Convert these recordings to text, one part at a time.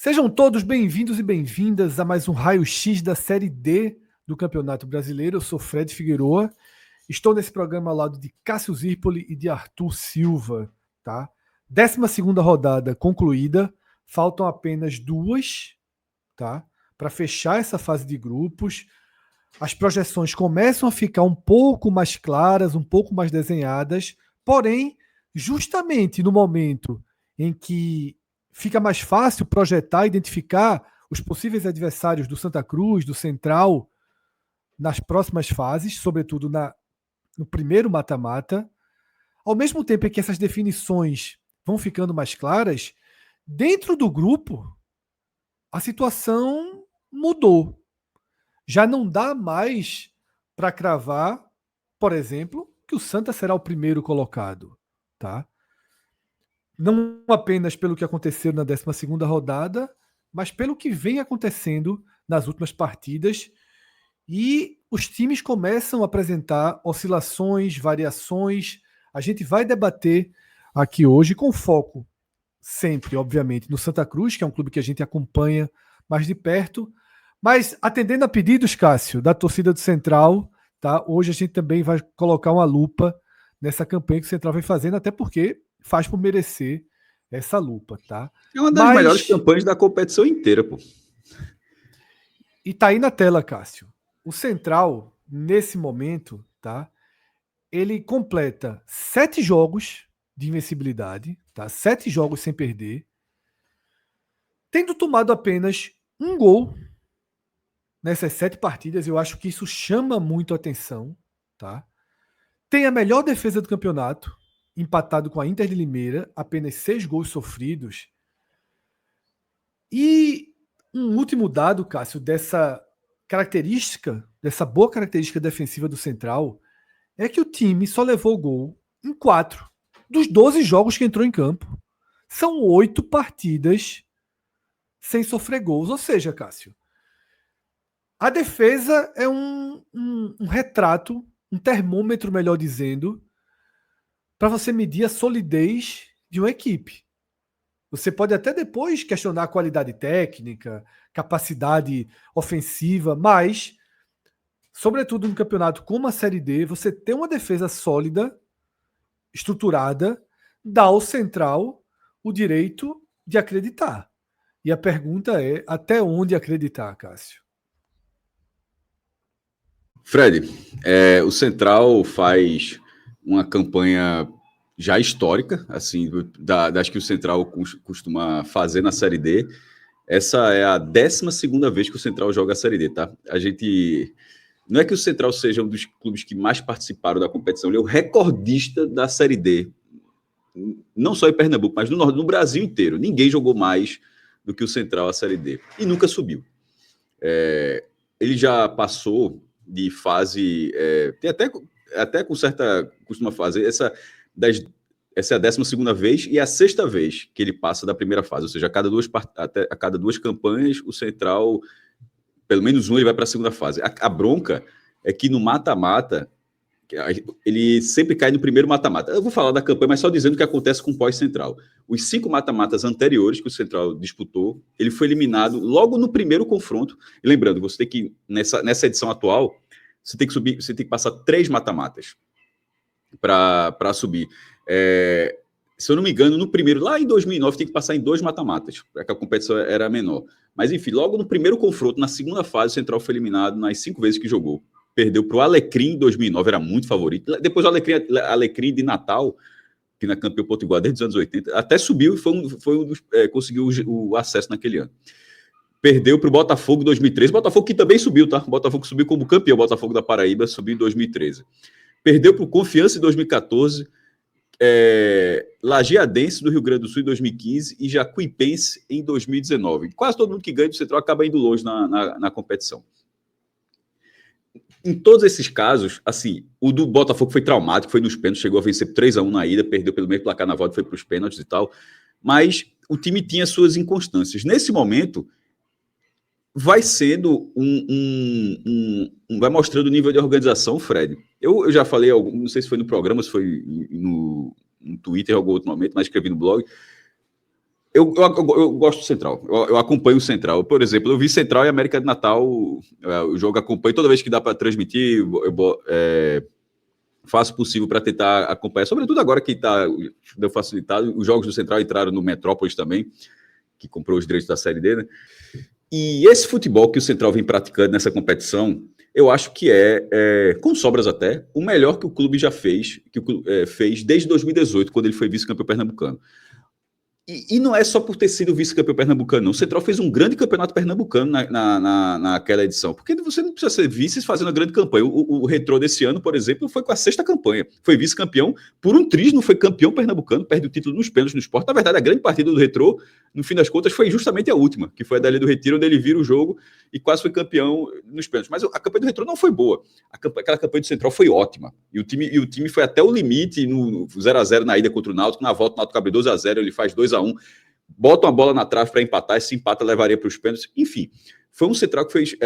Sejam todos bem-vindos e bem-vindas a mais um Raio-X da Série D do Campeonato Brasileiro. Eu sou Fred Figueroa. Estou nesse programa ao lado de Cássio Zirpoli e de Arthur Silva. Tá? 12ª rodada concluída. Faltam apenas duas, tá? Para fechar essa fase de grupos. As projeções começam a ficar um pouco mais claras, um pouco mais desenhadas. Porém, justamente no momento em que fica mais fácil projetar, identificar os possíveis adversários do Santa Cruz, do Central, nas próximas fases, sobretudo no primeiro mata-mata. Ao mesmo tempo em que essas definições vão ficando mais claras, dentro do grupo, a situação mudou. Já não dá mais para cravar, por exemplo, que o Santa será o primeiro colocado, tá? Não apenas pelo que aconteceu na 12ª rodada, mas pelo que vem acontecendo nas últimas partidas. E os times começam a apresentar oscilações, variações. A gente vai debater aqui hoje com foco sempre, obviamente, no Santa Cruz, que é um clube que a gente acompanha mais de perto. Mas atendendo a pedidos, Cássio, da torcida do Central, tá? Hoje a gente também vai colocar uma lupa nessa campanha que o Central vem fazendo, até porque faz por merecer essa lupa, tá? É uma das melhores campanhas da competição inteira, pô. E tá aí na tela, Cássio. O Central, nesse momento, tá? Ele completa 7 jogos de invencibilidade, tá? 7 jogos sem perder, tendo tomado apenas um gol nessas 7 partidas. Eu acho que isso chama muito a atenção, tá? Tem a melhor defesa do campeonato, empatado com a Inter de Limeira, apenas 6 gols sofridos. E um último dado, Cássio, dessa boa característica defensiva do Central, é que o time só levou gol em 4 dos 12 jogos que entrou em campo. São 8 partidas sem sofrer gols. Ou seja, Cássio, a defesa é um retrato, um termômetro, melhor dizendo, para você medir a solidez de uma equipe. Você pode até depois questionar a qualidade técnica, capacidade ofensiva, mas, sobretudo no campeonato como a Série D, você ter uma defesa sólida, estruturada, dá ao Central o direito de acreditar. E a pergunta é, até onde acreditar, Cássio? Fred, o Central faz uma campanha já histórica, assim, das que o Central costuma fazer na Série D. Essa é a 12ª vez que o Central joga a Série D, tá? A gente... Não é que o Central seja um dos clubes que mais participaram da competição, ele é o recordista da Série D. Não só em Pernambuco, mas no Brasil inteiro. Ninguém jogou mais do que o Central a Série D. E nunca subiu. Ele já passou de fase... tem até com certa... Costuma fazer essa é a 12ª vez e é a 6ª vez que ele passa da primeira fase. Ou seja, a cada duas campanhas, o Central, pelo menos ele vai para a segunda fase. A bronca é que no mata-mata, ele sempre cai no primeiro mata-mata. Eu vou falar da campanha, mas só dizendo o que acontece com o pós-Central. Os 5 mata-matas anteriores que o Central disputou, ele foi eliminado logo no primeiro confronto. E lembrando, você tem que, nessa edição atual, você tem que passar 3 mata-matas para subir. Se eu não me engano, no primeiro, lá em 2009, tem que passar em 2 mata-matas, porque a competição era menor. Mas, enfim, logo no primeiro confronto, na segunda fase, o Central foi eliminado nas 5 vezes que jogou. Perdeu para o Alecrim em 2009, era muito favorito. Depois o Alecrim de Natal, que na campeão potiguar desde os anos 80, até subiu e conseguiu o acesso naquele ano. Perdeu para o Botafogo em 2013, Botafogo que também subiu, tá? O Botafogo subiu como campeão, o Botafogo da Paraíba subiu em 2013. Perdeu para o Confiança em 2014, Lajeadense do Rio Grande do Sul em 2015 e Jacuipense em 2019. Quase todo mundo que ganha do Central acaba indo longe na competição. Em todos esses casos, assim, o do Botafogo foi traumático, foi nos pênaltis, chegou a vencer 3-1 na ida, perdeu pelo meio placar na volta, foi para os pênaltis e tal, mas o time tinha suas inconstâncias. Nesse momento, vai sendo vai mostrando o nível de organização, Fred. Eu já falei, não sei se foi no programa, se foi no Twitter em algum outro momento, mas escrevi no blog. Eu gosto do Central. Eu acompanho o Central. Por exemplo, eu vi Central e América de Natal. O jogo acompanho toda vez que dá para transmitir. Faço o possível para tentar acompanhar. Sobretudo agora que deu facilitado. Os jogos do Central entraram no Metrópolis também, que comprou os direitos da Série D, né? E esse futebol que o Central vem praticando nessa competição, eu acho que com sobras até, o melhor que o clube já fez, fez desde 2018, quando ele foi vice-campeão pernambucano. E não é só por ter sido vice-campeão pernambucano, não. O Central fez um grande campeonato pernambucano naquela edição. Porque você não precisa ser vice fazendo uma grande campanha. O Retrô desse ano, por exemplo, foi com a 6ª campanha. Foi vice-campeão por um triz, não foi campeão pernambucano, perde o título nos pênaltis no Sport. Na verdade, a grande partida do Retrô, no fim das contas, foi justamente a última, que foi a da Ilha do Retiro, onde ele vira o jogo e quase foi campeão nos pênaltis. Mas a campanha do Retrô não foi boa. Aquela campanha do Central foi ótima. E o time foi até o limite no 0x0 na ida contra o Náutico. Na volta, o Náutico abre 2x0, ele faz 2x1. Bota uma bola na trave para empatar, e se empata levaria para os pênaltis. Enfim, foi um Central que fez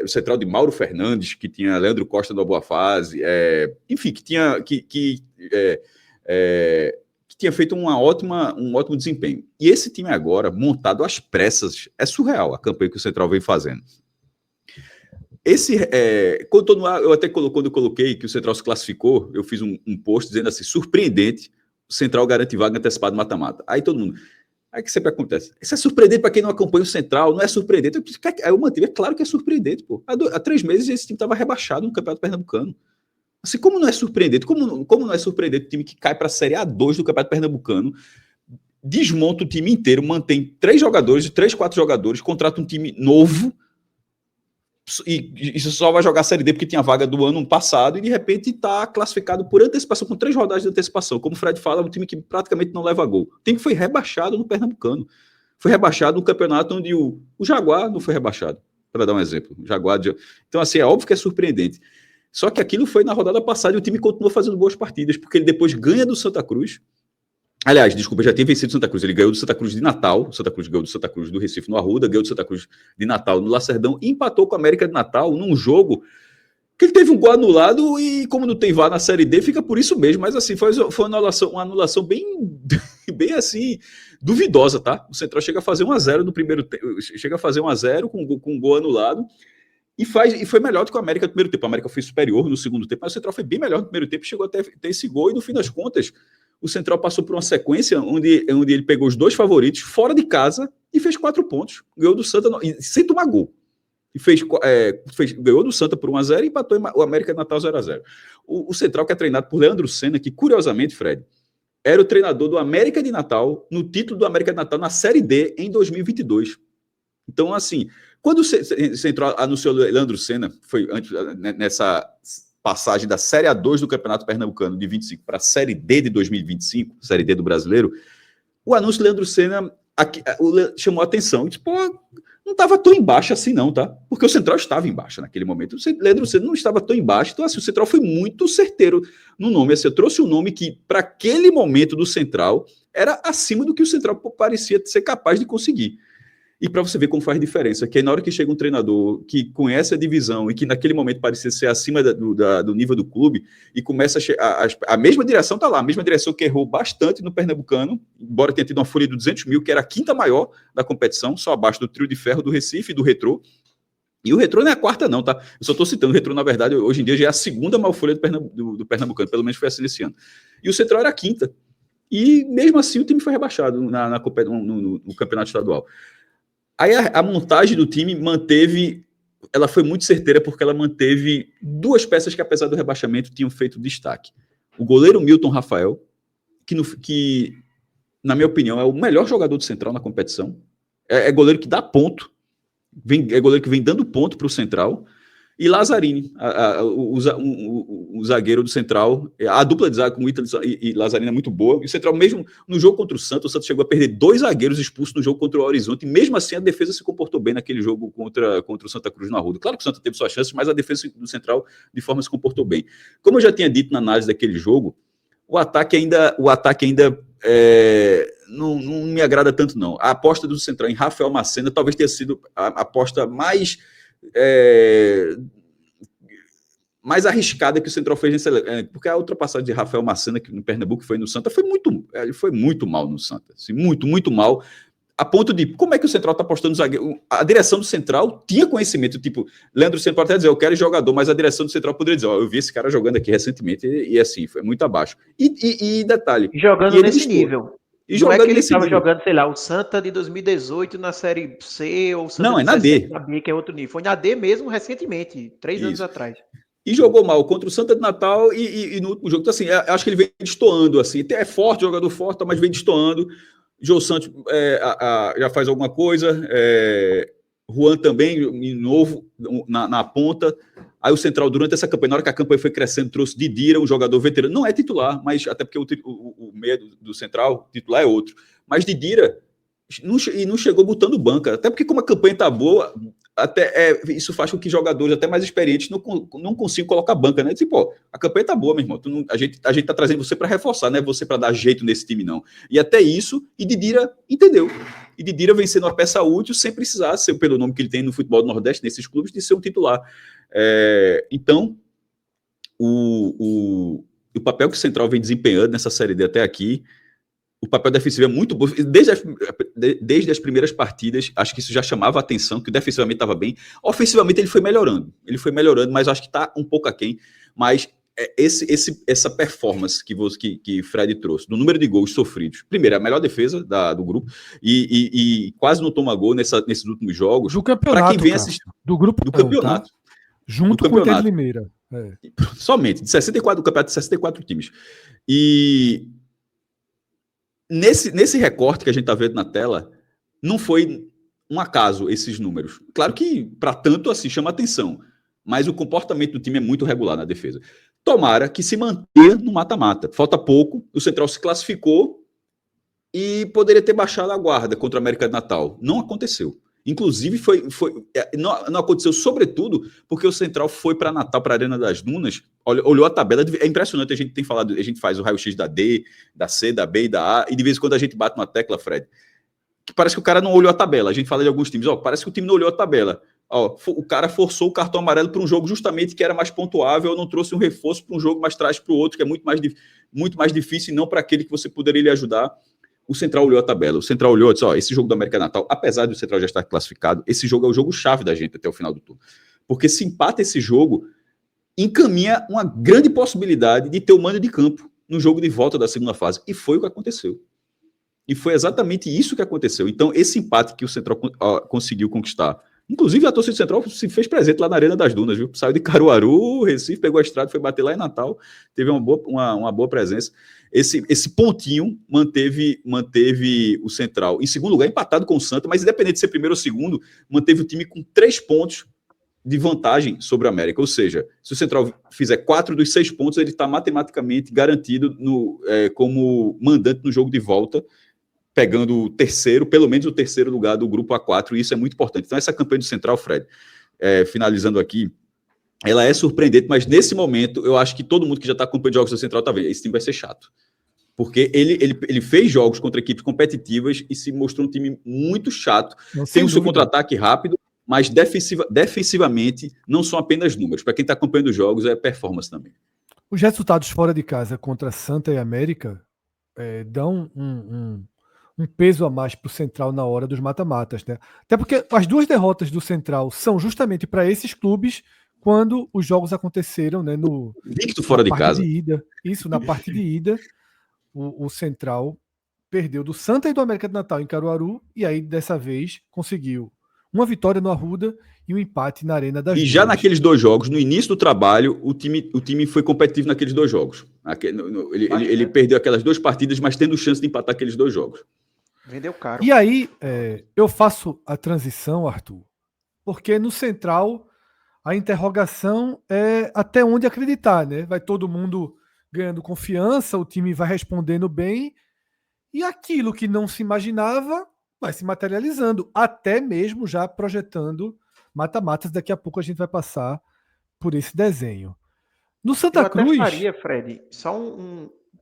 o Central de Mauro Fernandes, que tinha Leandro Costa na boa fase, enfim, que tinha feito um ótimo desempenho. E esse time agora, montado às pressas, é surreal a campanha que o Central vem fazendo. Eu até quando eu coloquei que o Central se classificou, eu fiz um post dizendo assim, surpreendente, o Central garante vaga antecipada mata-mata. Aí todo mundo... Aí que sempre acontece. Isso é surpreendente para quem não acompanha o Central, não é surpreendente. Aí eu mantive, é claro que é surpreendente, pô. Há 3 meses esse time estava rebaixado no Campeonato Pernambucano. Assim, como não é surpreendente? Como não é surpreendente o time que cai para a Série A2 do Campeonato Pernambucano, desmonta o time inteiro, mantém 3 jogadores, 3, 4 jogadores, contrata um time novo, e só vai jogar a Série D porque tinha vaga do ano passado e de repente está classificado por antecipação, com 3 rodadas de antecipação. Como o Fred fala, é um time que praticamente não leva gol. O time que foi rebaixado no Pernambucano. Foi rebaixado no campeonato onde o Jaguar não foi rebaixado, para dar um exemplo. Então, assim, é óbvio que é surpreendente. Só que aquilo foi na rodada passada e o time continuou fazendo boas partidas, porque ele depois ganha do Santa Cruz. Aliás, desculpa, já tinha vencido o Santa Cruz. Ele ganhou do Santa Cruz de Natal. O Santa Cruz ganhou do Santa Cruz do Recife no Arruda, ganhou do Santa Cruz de Natal no Lacerdão e empatou com a América de Natal num jogo que ele teve um gol anulado e, como não tem VAR na Série D, fica por isso mesmo. Mas, assim, foi uma anulação bem assim, duvidosa, tá? O Central chega a fazer 1x0 no primeiro tempo, chega a fazer 1x0 com um gol anulado e foi melhor do que a América no primeiro tempo. A América foi superior no segundo tempo, mas o Central foi bem melhor no primeiro tempo e chegou a ter esse gol e, no fim das contas, o Central passou por uma sequência onde ele pegou os 2 favoritos fora de casa e fez 4 pontos. Ganhou do Santa sem tomar gol. E ganhou do Santa por 1x0 e empatou o América de Natal 0x0. O Central, que é treinado por Leandro Senna, que, curiosamente, Fred, era o treinador do América de Natal, no título do América de Natal na Série D em 2022. Então, assim, quando o Central anunciou Leandro Senna, foi antes, nessa passagem da Série A2 do Campeonato Pernambucano de 25 para a Série D de 2025, Série D do Brasileiro, o anúncio de Leandro Senna chamou a atenção. Disse, pô, não estava tão embaixo assim não, tá? Porque o Central estava embaixo naquele momento. O Leandro Senna não estava tão embaixo. Então, assim, o Central foi muito certeiro no nome. Assim, eu trouxe um nome que, para aquele momento do Central, era acima do que o Central parecia ser capaz de conseguir. E para você ver como faz diferença, que aí na hora que chega um treinador que conhece a divisão e que naquele momento parecia ser acima do nível do clube e começa a mesma direção está lá, a mesma direção que errou bastante no Pernambucano, embora tenha tido uma folha de 200 mil, que era a 5ª maior da competição, só abaixo do Trio de Ferro do Recife e do Retrô. E o Retrô não é a 4ª não, tá? Eu só estou citando, o Retrô na verdade hoje em dia já é a 2ª maior folha do Pernambucano, pelo menos foi assim nesse ano. E o Central era a 5ª. E mesmo assim o time foi rebaixado no campeonato estadual. Aí a montagem do time ela foi muito certeira porque ela manteve 2 peças que, apesar do rebaixamento, tinham feito destaque. O goleiro Milton Rafael, que na minha opinião, é o melhor jogador do Central na competição. É goleiro que dá ponto, é goleiro que vem dando ponto para o Central. E Lazzarini, o zagueiro do Central, a dupla de zaga com Ítalo e Lazzarini é muito boa. E o Central, mesmo no jogo contra o Santos chegou a perder 2 zagueiros expulsos no jogo contra o Horizonte, e mesmo assim a defesa se comportou bem naquele jogo contra o Santa Cruz no Arruda. Claro que o Santa teve suas chances, mas a defesa do Central de forma se comportou bem. Como eu já tinha dito na análise daquele jogo, o ataque ainda não me agrada tanto, não. A aposta do Central em Rafael Macena talvez tenha sido a aposta mais mais arriscada que o Central fez porque a ultrapassagem de Rafael Massana que no Pernambuco foi no Santa ele foi muito mal no Santa, assim, muito mal, a ponto de como é que o Central está apostando zagueiro. A direção do Central tinha conhecimento, tipo, Leandro Centro pode até dizer, eu quero jogador, mas a direção do Central poderia dizer, eu vi esse cara jogando aqui recentemente e assim, foi muito abaixo. E detalhe, jogando nesse nível. E não jogando é que ele estava jogando, sei lá, o Santa de 2018 na Série C ou o Santa não, de é na D. na B, que é outro nível. Foi na D mesmo recentemente, 3 anos atrás. E jogou mal contra o Santa de Natal e no último jogo. Então, assim, eu acho que ele vem destoando, assim. É forte, jogador forte, mas vem destoando. Jô Santos já faz alguma coisa. Juan também, de novo, na ponta. Aí o Central, durante essa campanha, na hora que a campanha foi crescendo, trouxe Didira, um jogador veterano. Não é titular, mas até porque o meio do Central, titular é outro. Mas Didira não chegou botando banca. Até porque como a campanha tá boa, isso faz com que jogadores até mais experientes não consigam colocar banca, né? Tipo, a campanha tá boa, meu irmão. A gente tá trazendo você para reforçar, não é você para dar jeito nesse time, não. E até isso, e Didira entendeu. E Didira vem sendo uma peça útil sem precisar ser, pelo nome que ele tem no futebol do Nordeste, nesses clubes, de ser um titular. Então, o papel que o Central vem desempenhando nessa Série D até aqui, o papel defensivo é muito bom. Desde as primeiras partidas, acho que isso já chamava a atenção, que defensivamente estava bem. Ofensivamente ele foi melhorando, mas acho que está um pouco aquém. Mas essa performance que Fred trouxe, do número de gols sofridos, primeiro, é a melhor defesa do grupo, e quase não toma gol nesses últimos jogos. Do campeonato, quem vem assistir, do grupo do campeonato. Tá? Junto com o Inter de Limeira. Somente, do campeonato de 64 times. E nesse recorte que a gente está vendo na tela, não foi um acaso esses números. Claro que, para tanto assim, chama atenção. Mas o comportamento do time é muito regular na defesa. Tomara que se mantenha no mata-mata. Falta pouco, o Central se classificou e poderia ter baixado a guarda contra o América de Natal. Não aconteceu. Inclusive, não aconteceu, sobretudo, porque o Central foi para Natal, para a Arena das Dunas, olhou a tabela. É impressionante, a gente faz o raio-x da D, da C, da B e da A, e de vez em quando a gente bate uma tecla, Fred, que parece que o cara não olhou a tabela. A gente fala de alguns times, parece que o time não olhou a tabela. O cara forçou o cartão amarelo para um jogo justamente que era mais pontuável, não trouxe um reforço para um jogo, mas traz para o outro, que é muito mais difícil, e não para aquele que você poderia lhe ajudar. O Central olhou a tabela, o Central olhou e disse, esse jogo do América Natal, apesar do Central já estar classificado, esse jogo é o jogo-chave da gente até o final do turno. Porque se empata esse jogo, encaminha uma grande possibilidade de ter o mando de campo no jogo de volta da segunda fase. E foi o que aconteceu. E foi exatamente isso que aconteceu. Então, esse empate que o Central conseguiu conquistar, inclusive a torcida do Central se fez presente lá na Arena das Dunas, viu? Saiu de Caruaru, Recife, pegou a estrada, foi bater lá em Natal, teve uma boa presença. Esse pontinho manteve o Central em segundo lugar, empatado com o Santa, mas independente de ser primeiro ou segundo, manteve o time com 3 pontos de vantagem sobre o América. Ou seja, se o Central fizer 4 dos 6 pontos, ele está matematicamente garantido como mandante no jogo de volta, pegando o terceiro, pelo menos o terceiro lugar do grupo A4, e isso é muito importante. Então, essa campanha do Central, Fred, finalizando aqui, ela é surpreendente, mas nesse momento, eu acho que todo mundo que já está acompanhando jogos do Central está vendo, esse time vai ser chato. Porque ele fez jogos contra equipes competitivas e se mostrou um time muito chato. Tem o seu contra-ataque rápido, mas defensivamente não são apenas números. Para quem está acompanhando os jogos, é performance também. Os resultados fora de casa contra Santa e América dão um peso a mais para o Central na hora dos mata-matas, né? Até porque as 2 derrotas do Central são justamente para esses clubes quando os jogos aconteceram, né? Victo fora de casa. Na parte de ida, o Central perdeu do Santa e do América de Natal em Caruaru, e aí dessa vez conseguiu uma vitória no Arruda e um empate na Arena das Dunas. E já naqueles 2 jogos, no início do trabalho, o time foi competitivo naqueles 2 jogos. Ele perdeu aquelas 2 partidas, mas tendo chance de empatar aqueles 2 jogos. Vendeu caro. E aí, eu faço a transição, Arthur, porque no Central a interrogação é até onde acreditar, né? Vai todo mundo ganhando confiança, o time vai respondendo bem, e aquilo que não se imaginava vai se materializando, até mesmo já projetando mata-matas. Daqui a pouco a gente vai passar por esse desenho. No Santa Cruz... Eu até faria, Fred, só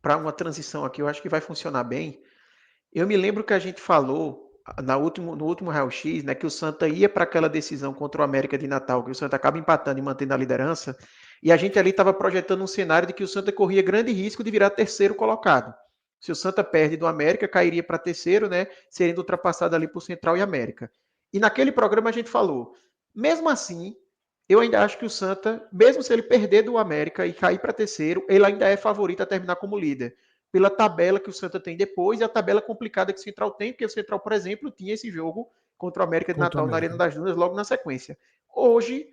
para uma transição aqui, eu acho que vai funcionar bem. Eu me lembro que a gente falou no último raio-x, né, que o Santa ia para aquela decisão contra o América de Natal, que o Santa acaba empatando e mantendo a liderança. E a gente ali estava projetando um cenário de que o Santa corria grande risco de virar terceiro colocado. Se o Santa perde do América, cairia para terceiro, né? Sendo ultrapassado ali por Central e América. E naquele programa a gente falou, mesmo assim, eu ainda acho que o Santa, mesmo se ele perder do América e cair para terceiro, ele ainda é favorito a terminar como líder. Pela tabela que o Santa tem depois e a tabela complicada que o Central tem, porque o Central, por exemplo, tinha esse jogo contra o América de Natal na Arena das Dunas logo na sequência. Hoje,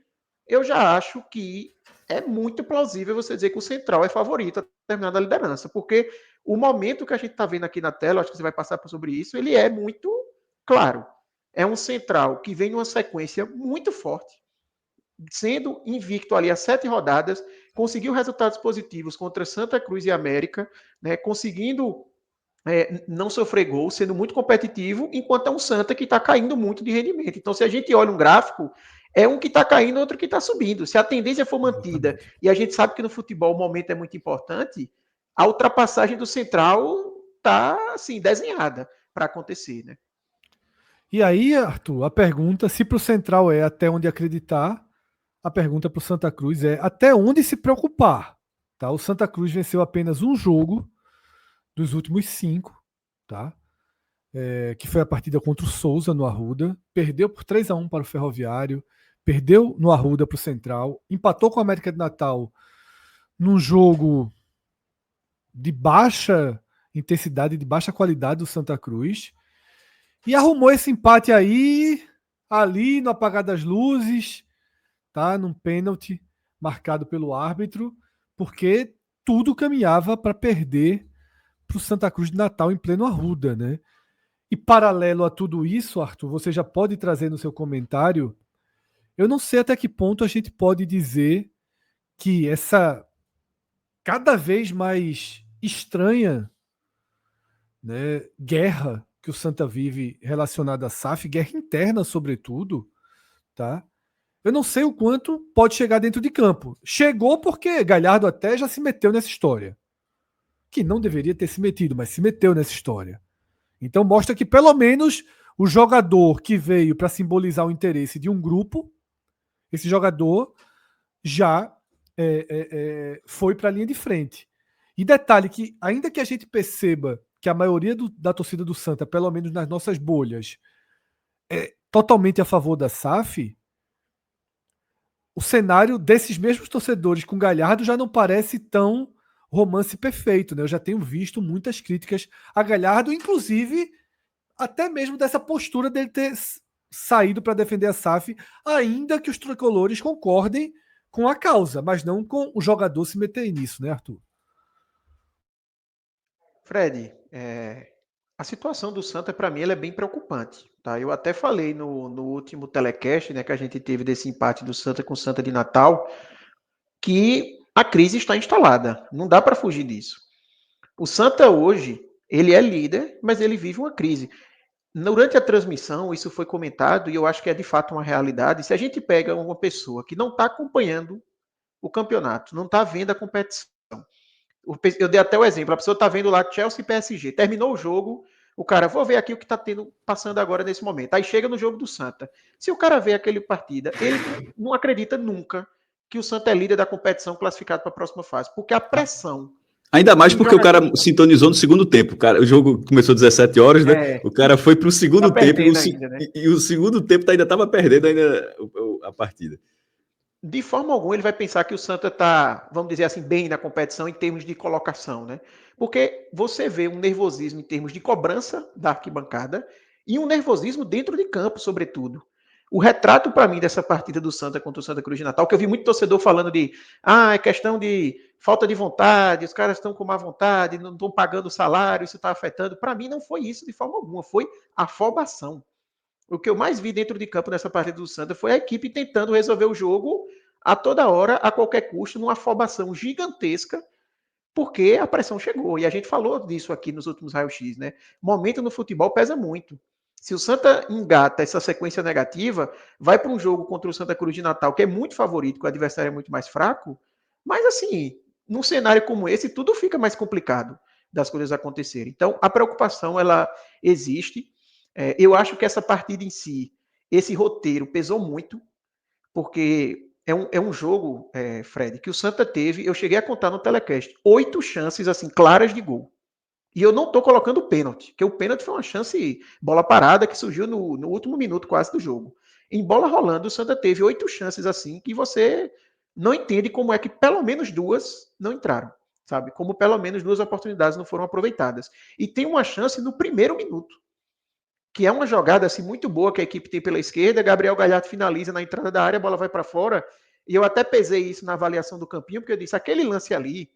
eu já acho que é muito plausível você dizer que o Central é favorito a terminar na liderança, porque o momento que a gente está vendo aqui na tela, acho que você vai passar sobre isso, ele é muito claro. É um Central que vem numa sequência muito forte, sendo invicto ali as 7 rodadas, conseguiu resultados positivos contra Santa Cruz e América, né, conseguindo não sofrer gol, sendo muito competitivo, enquanto é um Santa que está caindo muito de rendimento. Então, se a gente olha um gráfico, é um que está caindo, outro que está subindo. Se a tendência for mantida, e a gente sabe que no futebol o momento é muito importante, a ultrapassagem do Central está assim, desenhada para acontecer, né? E aí, Arthur, a pergunta, se para o Central é até onde acreditar, a pergunta para o Santa Cruz é até onde se preocupar. Tá? O Santa Cruz venceu apenas um jogo dos últimos 5, tá? Que foi a partida contra o Souza no Arruda, perdeu por 3-1 para o Ferroviário, perdeu no Arruda para o Central, empatou com a América de Natal num jogo de baixa intensidade, de baixa qualidade do Santa Cruz, e arrumou esse empate aí, ali no apagar das luzes, tá? Num pênalti marcado pelo árbitro, porque tudo caminhava para perder para o Santa Cruz de Natal em pleno Arruda, né? E paralelo a tudo isso, Arthur, você já pode trazer no seu comentário. Eu não sei até que ponto a gente pode dizer que essa cada vez mais estranha, né, guerra que o Santa vive relacionada à SAF, guerra interna sobretudo, tá? Eu não sei o quanto pode chegar dentro de campo. Chegou porque Galhardo até já se meteu nessa história. Que não deveria ter se metido, mas se meteu nessa história. Então mostra que pelo menos o jogador que veio para simbolizar o interesse de um grupo, esse jogador já foi para a linha de frente. E detalhe que, ainda que a gente perceba que a maioria da torcida do Santa, pelo menos nas nossas bolhas, é totalmente a favor da SAF, o cenário desses mesmos torcedores com Galhardo já não parece tão romance perfeito, né? Eu já tenho visto muitas críticas a Galhardo, inclusive até mesmo dessa postura dele ter saído para defender a SAF, ainda que os tricolores concordem com a causa, mas não com o jogador se meter nisso, né, Arthur? Fred, a situação do Santa, para mim, ela é bem preocupante. Tá? Eu até falei no último telecast, né, que a gente teve desse empate do Santa com o Santa de Natal, que a crise está instalada. Não dá para fugir disso. O Santa hoje, ele é líder, mas ele vive uma crise. Durante a transmissão, isso foi comentado e eu acho que é de fato uma realidade. Se a gente pega uma pessoa que não está acompanhando o campeonato, não está vendo a competição, eu dei até o exemplo, a pessoa está vendo lá Chelsea e PSG, terminou o jogo, o cara, vou ver aqui o que está passando agora nesse momento. Aí chega no jogo do Santa. Se o cara vê aquele partida, ele não acredita nunca que o Santa é líder da competição classificado para a próxima fase, porque a pressão. Ainda mais porque o cara sintonizou no segundo tempo. O jogo começou às 17 horas, né? O cara foi para o segundo tempo e o segundo tempo ainda estava perdendo a partida. De forma alguma ele vai pensar que o Santa está, vamos dizer assim, bem na competição em termos de colocação, né? Porque você vê um nervosismo em termos de cobrança da arquibancada e um nervosismo dentro de campo, sobretudo. O retrato para mim dessa partida do Santa contra o Santa Cruz de Natal, que eu vi muito torcedor falando de é questão de falta de vontade, os caras estão com má vontade, não estão pagando salário, isso está afetando. Para mim não foi isso de forma alguma, foi afobação. O que eu mais vi dentro de campo nessa partida do Santa foi a equipe tentando resolver o jogo a toda hora, a qualquer custo, numa afobação gigantesca, porque a pressão chegou. E a gente falou disso aqui nos últimos raios-x, né? Momento no futebol pesa muito. Se o Santa engata essa sequência negativa, vai para um jogo contra o Santa Cruz de Natal, que é muito favorito, que o adversário é muito mais fraco, mas assim, num cenário como esse, tudo fica mais complicado das coisas acontecerem. Então, a preocupação, ela existe. Eu acho que essa partida em si, esse roteiro pesou muito, porque é um jogo, Fred, que o Santa teve, eu cheguei a contar no telecast, 8 chances assim claras de gol. E eu não estou colocando o pênalti, porque o pênalti foi uma chance, bola parada, que surgiu no último minuto quase do jogo. Em bola rolando, o Santa teve 8 chances assim, que você não entende como é que pelo menos 2 não entraram, sabe? Como pelo menos 2 oportunidades não foram aproveitadas. E tem uma chance no primeiro minuto, que é uma jogada assim muito boa que a equipe tem pela esquerda, Gabriel Galhardo finaliza na entrada da área, a bola vai para fora, e eu até pesei isso na avaliação do campinho, porque eu disse, aquele lance ali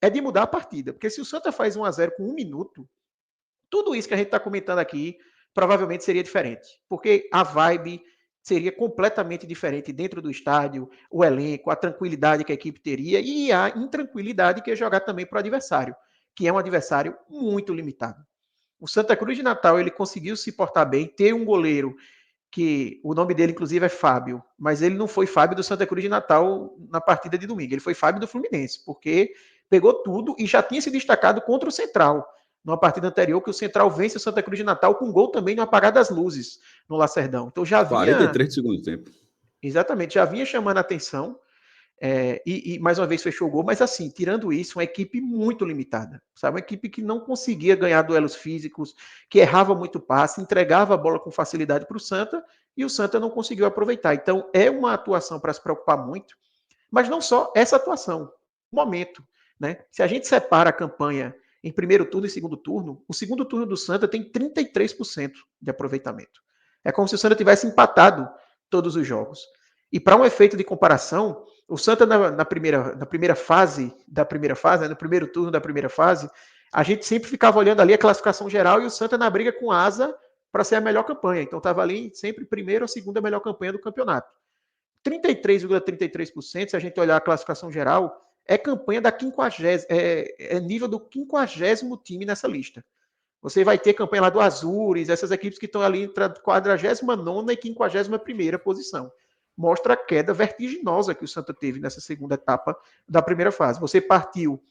é de mudar a partida, porque se o Santa faz 1-0 com 1 minuto, tudo isso que a gente está comentando aqui provavelmente seria diferente, porque a vibe seria completamente diferente dentro do estádio, o elenco, a tranquilidade que a equipe teria e a intranquilidade que é jogar também para o adversário, que é um adversário muito limitado. O Santa Cruz de Natal ele conseguiu se portar bem, ter um goleiro que o nome dele inclusive é Fábio, mas ele não foi Fábio do Santa Cruz de Natal na partida de domingo, ele foi Fábio do Fluminense, porque pegou tudo e já tinha se destacado contra o Central, numa partida anterior que o Central vence o Santa Cruz de Natal com gol também no apagar das luzes no Lacerdão. Então já vinha 43 do segundo tempo. Exatamente, já vinha chamando a atenção. E mais uma vez fechou o gol, mas assim, tirando isso, uma equipe muito limitada, sabe? Uma equipe que não conseguia ganhar duelos físicos, que errava muito passe, entregava a bola com facilidade para o Santa, e o Santa não conseguiu aproveitar. Então, é uma atuação para se preocupar muito, mas não só essa atuação, momento, né? Se a gente separa a campanha em primeiro turno e segundo turno, o segundo turno do Santa tem 33% de aproveitamento. É como se o Santa tivesse empatado todos os jogos. E para um efeito de comparação, o Santa na primeira fase, né, no primeiro turno da primeira fase, a gente sempre ficava olhando ali a classificação geral e o Santa na briga com asa para ser a melhor campanha. Então estava ali sempre primeira ou segunda melhor campanha do campeonato. 33,33%, se a gente olhar a classificação geral, é campanha da 50ª, é nível do 50º time nessa lista. Você vai ter campanha lá do Azures, essas equipes que estão ali entre a 49ª e 51ª posição. Mostra a queda vertiginosa que o Santa teve nessa segunda etapa da primeira fase. Você partiu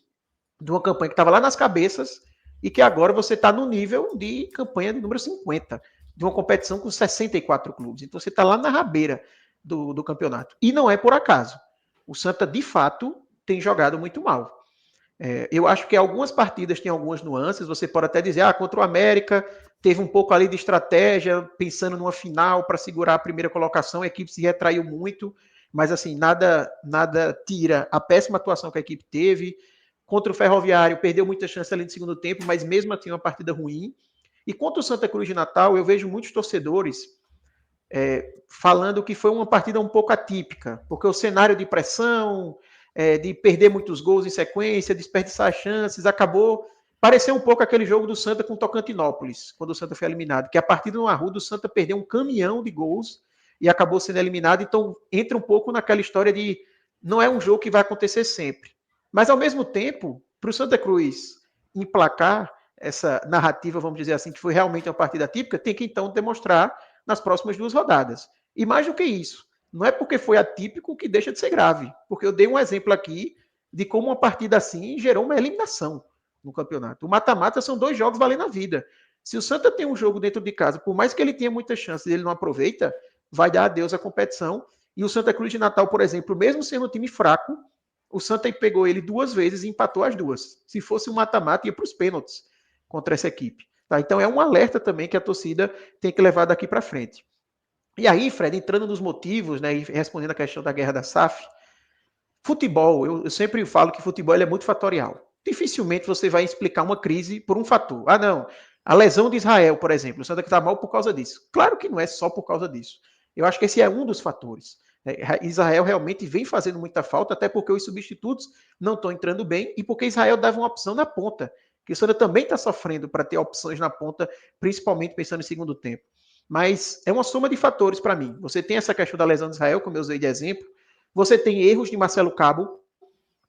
de uma campanha que estava lá nas cabeças e que agora você está no nível de campanha de número 50, de uma competição com 64 clubes. Então você está lá na rabeira do campeonato. E não é por acaso. O Santa, de fato, tem jogado muito mal. Eu acho que algumas partidas têm algumas nuances. Você pode até dizer, contra o América, teve um pouco ali de estratégia, pensando numa final para segurar a primeira colocação, a equipe se retraiu muito, mas assim, nada tira a péssima atuação que a equipe teve. Contra o Ferroviário, perdeu muita chance ali no segundo tempo, mas mesmo assim uma partida ruim. E contra o Santa Cruz de Natal, eu vejo muitos torcedores falando que foi uma partida um pouco atípica, porque o cenário de pressão, de perder muitos gols em sequência, desperdiçar chances, acabou pareceu um pouco aquele jogo do Santa com o Tocantinópolis, quando o Santa foi eliminado, que a partida no Arruda o Santa perdeu um caminhão de gols e acabou sendo eliminado, então entra um pouco naquela história de não é um jogo que vai acontecer sempre. Mas ao mesmo tempo, para o Santa Cruz emplacar essa narrativa, vamos dizer assim, que foi realmente uma partida atípica, tem que então demonstrar nas próximas 2 rodadas. E mais do que isso, não é porque foi atípico que deixa de ser grave, porque eu dei um exemplo aqui de como uma partida assim gerou uma eliminação no campeonato. O mata-mata são 2 jogos valendo a vida. Se o Santa tem um jogo dentro de casa, por mais que ele tenha muitas chances e ele não aproveita, vai dar adeus à competição. E o Santa Cruz de Natal, por exemplo, mesmo sendo um time fraco, o Santa pegou ele 2 vezes e empatou as 2. Se fosse um mata-mata, ia para os pênaltis contra essa equipe. Tá? Então é um alerta também que a torcida tem que levar daqui para frente. E aí, Fred, entrando nos motivos, né, e respondendo a questão da guerra da SAF, futebol, eu sempre falo que futebol é muito fatorial. Dificilmente você vai explicar uma crise por um fator. Não, a lesão de Israel, por exemplo, o Santa está mal por causa disso. Claro que não é só por causa disso. Eu acho que esse é um dos fatores. Israel realmente vem fazendo muita falta, até porque os substitutos não estão entrando bem e porque Israel dava uma opção na ponta, que o Santa também está sofrendo para ter opções na ponta, principalmente pensando em segundo tempo. Mas é uma soma de fatores para mim. Você tem essa questão da lesão de Israel, como eu usei de exemplo. Você tem erros de Marcelo Cabo.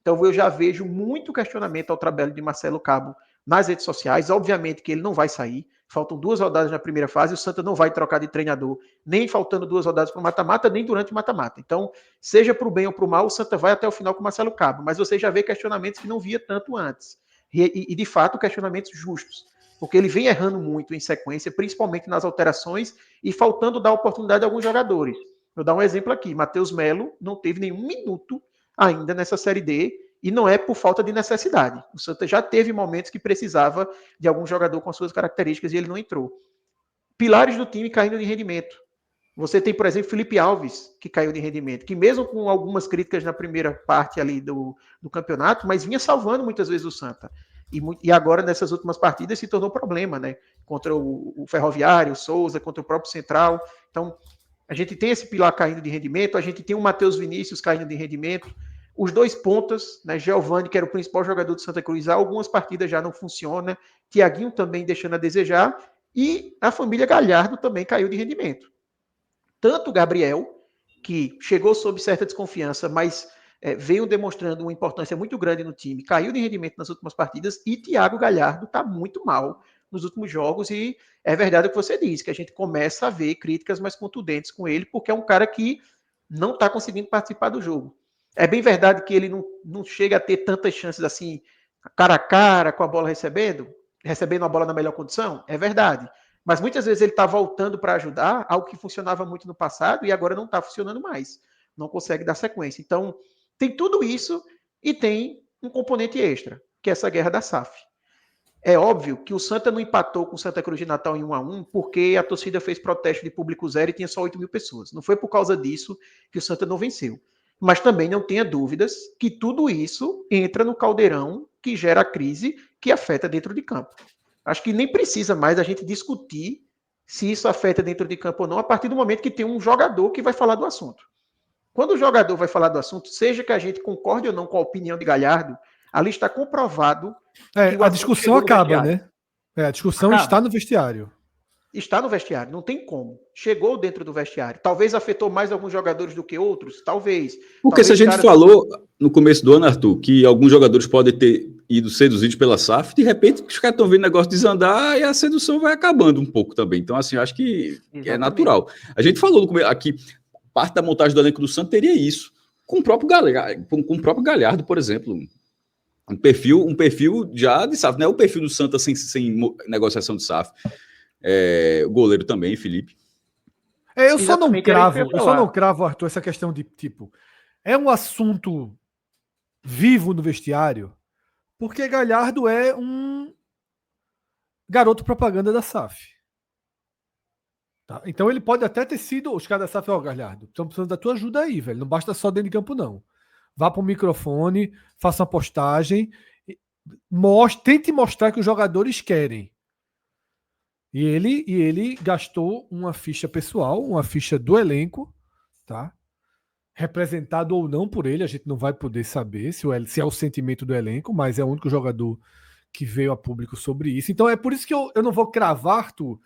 Então eu já vejo muito questionamento ao trabalho de Marcelo Cabo nas redes sociais. Obviamente que ele não vai sair. Faltam 2 rodadas na primeira fase. O Santa não vai trocar de treinador, nem faltando 2 rodadas para o mata-mata, nem durante o mata-mata. Então, seja para o bem ou para o mal, o Santa vai até o final com o Marcelo Cabo. Mas você já vê questionamentos que não via tanto antes. E de fato, questionamentos justos. Porque ele vem errando muito em sequência, principalmente nas alterações e faltando dar oportunidade a alguns jogadores. Vou dar um exemplo aqui. Matheus Melo não teve nenhum minuto ainda nessa Série D, e não é por falta de necessidade. O Santa já teve momentos que precisava de algum jogador com as suas características e ele não entrou. Pilares do time caindo de rendimento. Você tem, por exemplo, Felipe Alves, que caiu de rendimento, que mesmo com algumas críticas na primeira parte ali do campeonato, mas vinha salvando muitas vezes o Santa. E agora, nessas últimas partidas, se tornou problema, né? Contra o Ferroviário, o Souza, contra o próprio Central. Então, a gente tem esse pilar caindo de rendimento, a gente tem o Matheus Vinícius caindo de rendimento, os dois pontas, né? Giovani, que era o principal jogador do Santa Cruz, há algumas partidas já não funciona, Thiaguinho também deixando a desejar, e a família Galhardo também caiu de rendimento. Tanto o Gabriel, que chegou sob certa desconfiança, mas veio demonstrando uma importância muito grande no time, caiu de rendimento nas últimas partidas, e Thiago Galhardo está muito mal nos últimos jogos, e é verdade o que você disse, que a gente começa a ver críticas mais contundentes com ele, porque é um cara que não está conseguindo participar do jogo. É bem verdade que ele não chega a ter tantas chances assim, cara a cara, com a bola recebendo a bola na melhor condição, é verdade. Mas muitas vezes ele está voltando para ajudar, algo que funcionava muito no passado e agora não está funcionando mais. Não consegue dar sequência. Então, tem tudo isso e tem um componente extra, que é essa guerra da SAF. É óbvio que o Santa não empatou com o Santa Cruz de Natal em 1-1 porque a torcida fez protesto de público zero e tinha só 8 mil pessoas. Não foi por causa disso que o Santa não venceu. Mas também não tenha dúvidas que tudo isso entra no caldeirão que gera a crise que afeta dentro de campo. Acho que nem precisa mais a gente discutir se isso afeta dentro de campo ou não, a partir do momento que tem um jogador que vai falar do assunto. Quando o jogador vai falar do assunto, seja que a gente concorde ou não com a opinião de Galhardo, ali está comprovado que a discussão acaba, né? A discussão está no vestiário. Está no vestiário, não tem como. Chegou dentro do vestiário. Talvez afetou mais alguns jogadores do que outros, talvez. Porque se a gente falou no começo do ano, Arthur, que alguns jogadores podem ter ido seduzidos pela SAF, de repente os caras estão vendo o negócio desandar e a sedução vai acabando um pouco também. Então, assim, eu acho que é natural. A gente falou no começo, aqui, parte da montagem do elenco do Santos teria isso. Com o próprio Galhardo, por exemplo. Um perfil já de SAF. Não é o perfil do Santa sem negociação de SAF. O goleiro também, Felipe. Eu só não cravo, Arthur, essa questão de tipo. É um assunto vivo no vestiário, porque Galhardo é um garoto propaganda da SAF. Tá? Então ele pode até ter sido. Os caras da SAF, Galhardo, estão precisando da tua ajuda aí, velho. Não basta só dentro de campo, não. Vá para o microfone, faça uma postagem, tente mostrar que os jogadores querem. E ele gastou uma ficha pessoal, uma ficha do elenco, tá? Representado ou não por ele, a gente não vai poder saber se é o sentimento do elenco, mas é o único jogador que veio a público sobre isso. Então é por isso que eu não vou cravar, Arthur,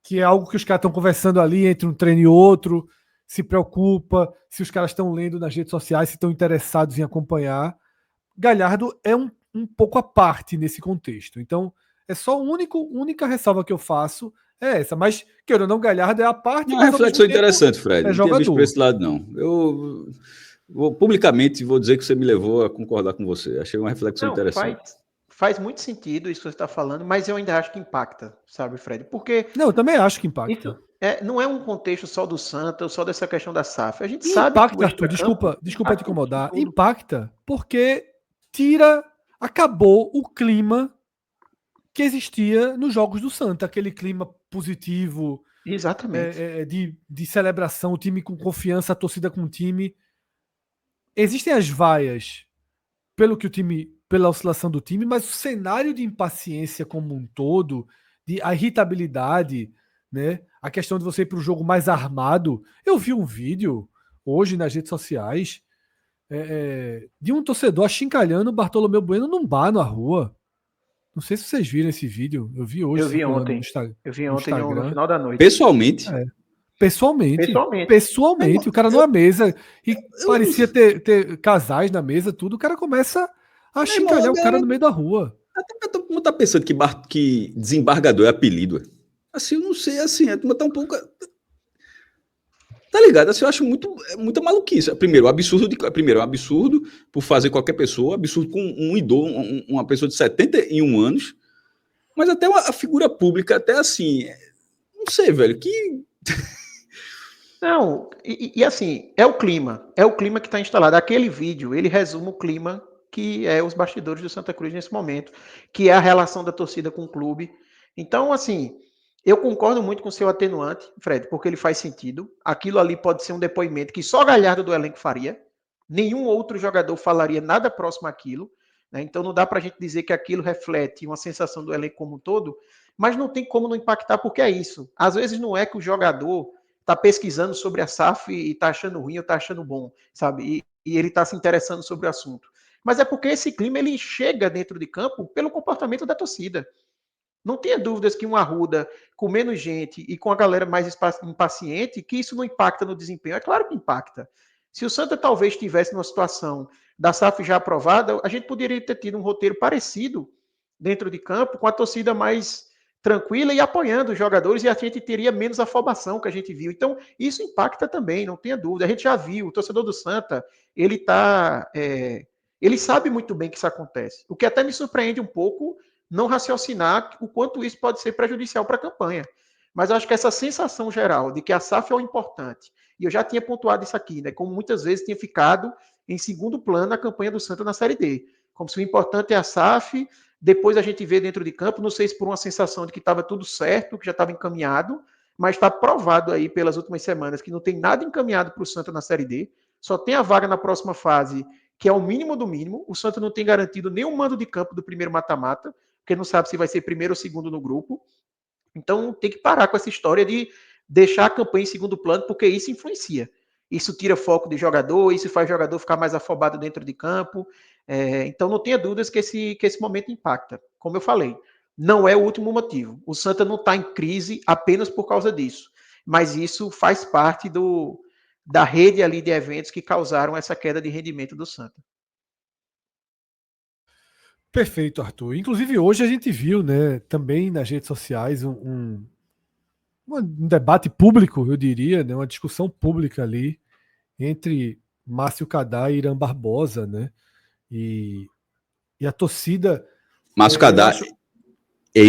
que é algo que os caras estão conversando ali entre um treino e outro, se preocupa, se os caras estão lendo nas redes sociais, se estão interessados em acompanhar. Galhardo é um pouco à parte nesse contexto. Então, é só a única ressalva que eu faço é essa. Mas, queira ou não, Galhardo é a parte. Uma reflexão interessante, Fred. Não tinha visto por esse lado, não. Eu publicamente vou dizer que você me levou a concordar com você. Achei uma reflexão interessante. Faz muito sentido isso que você está falando, mas eu ainda acho que impacta, sabe, Fred? Porque... Não, eu também acho que impacta. Isso não é um contexto só do Santa, ou só dessa questão da SAF. A gente sabe que impacta, Arthur, desculpa te incomodar. Impacta porque acabou o clima que existia nos jogos do Santa, aquele clima positivo. Exatamente. De celebração, o time com confiança, a torcida com o time. Existem as vaias pela oscilação do time, mas o cenário de impaciência como um todo, a irritabilidade, né? A questão de você ir para o jogo mais armado. Eu vi um vídeo hoje nas redes sociais de um torcedor achincalhando o Bartolomeu Bueno num bar na rua. Não sei se vocês viram esse vídeo. Eu vi hoje. Eu vi ontem. Eu vi ontem no final da noite. Pessoalmente? Pessoalmente. O cara numa mesa e parecia ter casais na mesa, tudo. O cara começa a achincalhar o cara no meio da rua. Todo mundo tá pensando que desembargador é apelido. Assim, eu não sei, assim, a turma tá um pouco... Tá ligado? Assim, eu acho muita maluquice. Primeiro, é um absurdo por fazer qualquer pessoa, absurdo com um idoso, uma pessoa de 71 anos, mas até a figura pública, até assim, não sei, velho, que... Não, e assim, é o clima que está instalado. Aquele vídeo, ele resume o clima que é os bastidores do Santa Cruz nesse momento, que é a relação da torcida com o clube. Então, assim, eu concordo muito com o seu atenuante, Fred, porque ele faz sentido. Aquilo ali pode ser um depoimento que só Galhardo do elenco faria. Nenhum outro jogador falaria nada próximo àquilo. Né? Então não dá para a gente dizer que aquilo reflete uma sensação do elenco como um todo, mas não tem como não impactar, porque é isso. Às vezes não é que o jogador está pesquisando sobre a SAF e está achando ruim ou está achando bom, sabe? E ele está se interessando sobre o assunto. Mas é porque esse clima ele chega dentro de campo pelo comportamento da torcida. Não tenha dúvidas que um Arruda com menos gente e com a galera mais impaciente, que isso não impacta no desempenho. É claro que impacta. Se o Santa talvez estivesse numa situação da SAF já aprovada, a gente poderia ter tido um roteiro parecido dentro de campo, com a torcida mais tranquila e apoiando os jogadores, e a gente teria menos afobação que a gente viu. Então, isso impacta também, não tenha dúvida. A gente já viu, o torcedor do Santa, ele sabe muito bem que isso acontece. O que até me surpreende um pouco não raciocinar o quanto isso pode ser prejudicial para a campanha. Mas eu acho que essa sensação geral de que a SAF é o importante, e eu já tinha pontuado isso aqui, né? Como muitas vezes tinha ficado em segundo plano a campanha do Santa na Série D. Como se o importante é a SAF, depois a gente vê dentro de campo, não sei se por uma sensação de que estava tudo certo, que já estava encaminhado, mas está provado aí pelas últimas semanas que não tem nada encaminhado para o Santa na Série D, só tem a vaga na próxima fase, que é o mínimo do mínimo. O Santa não tem garantido nenhum mando de campo do primeiro mata-mata, porque não sabe se vai ser primeiro ou segundo no grupo. Então tem que parar com essa história de deixar a campanha em segundo plano, porque isso influencia. Isso tira foco de jogador, isso faz o jogador ficar mais afobado dentro de campo. Então não tenha dúvidas que esse momento impacta. Como eu falei, não é o último motivo. O Santa não está em crise apenas por causa disso. Mas isso faz parte da rede ali de eventos que causaram essa queda de rendimento do Santa. Perfeito, Arthur. Inclusive, hoje a gente viu, né, também nas redes sociais um debate público, eu diria, né, uma discussão pública ali entre Márcio Cadá e Irã Barbosa, né? E a torcida. Márcio Cadá acho... é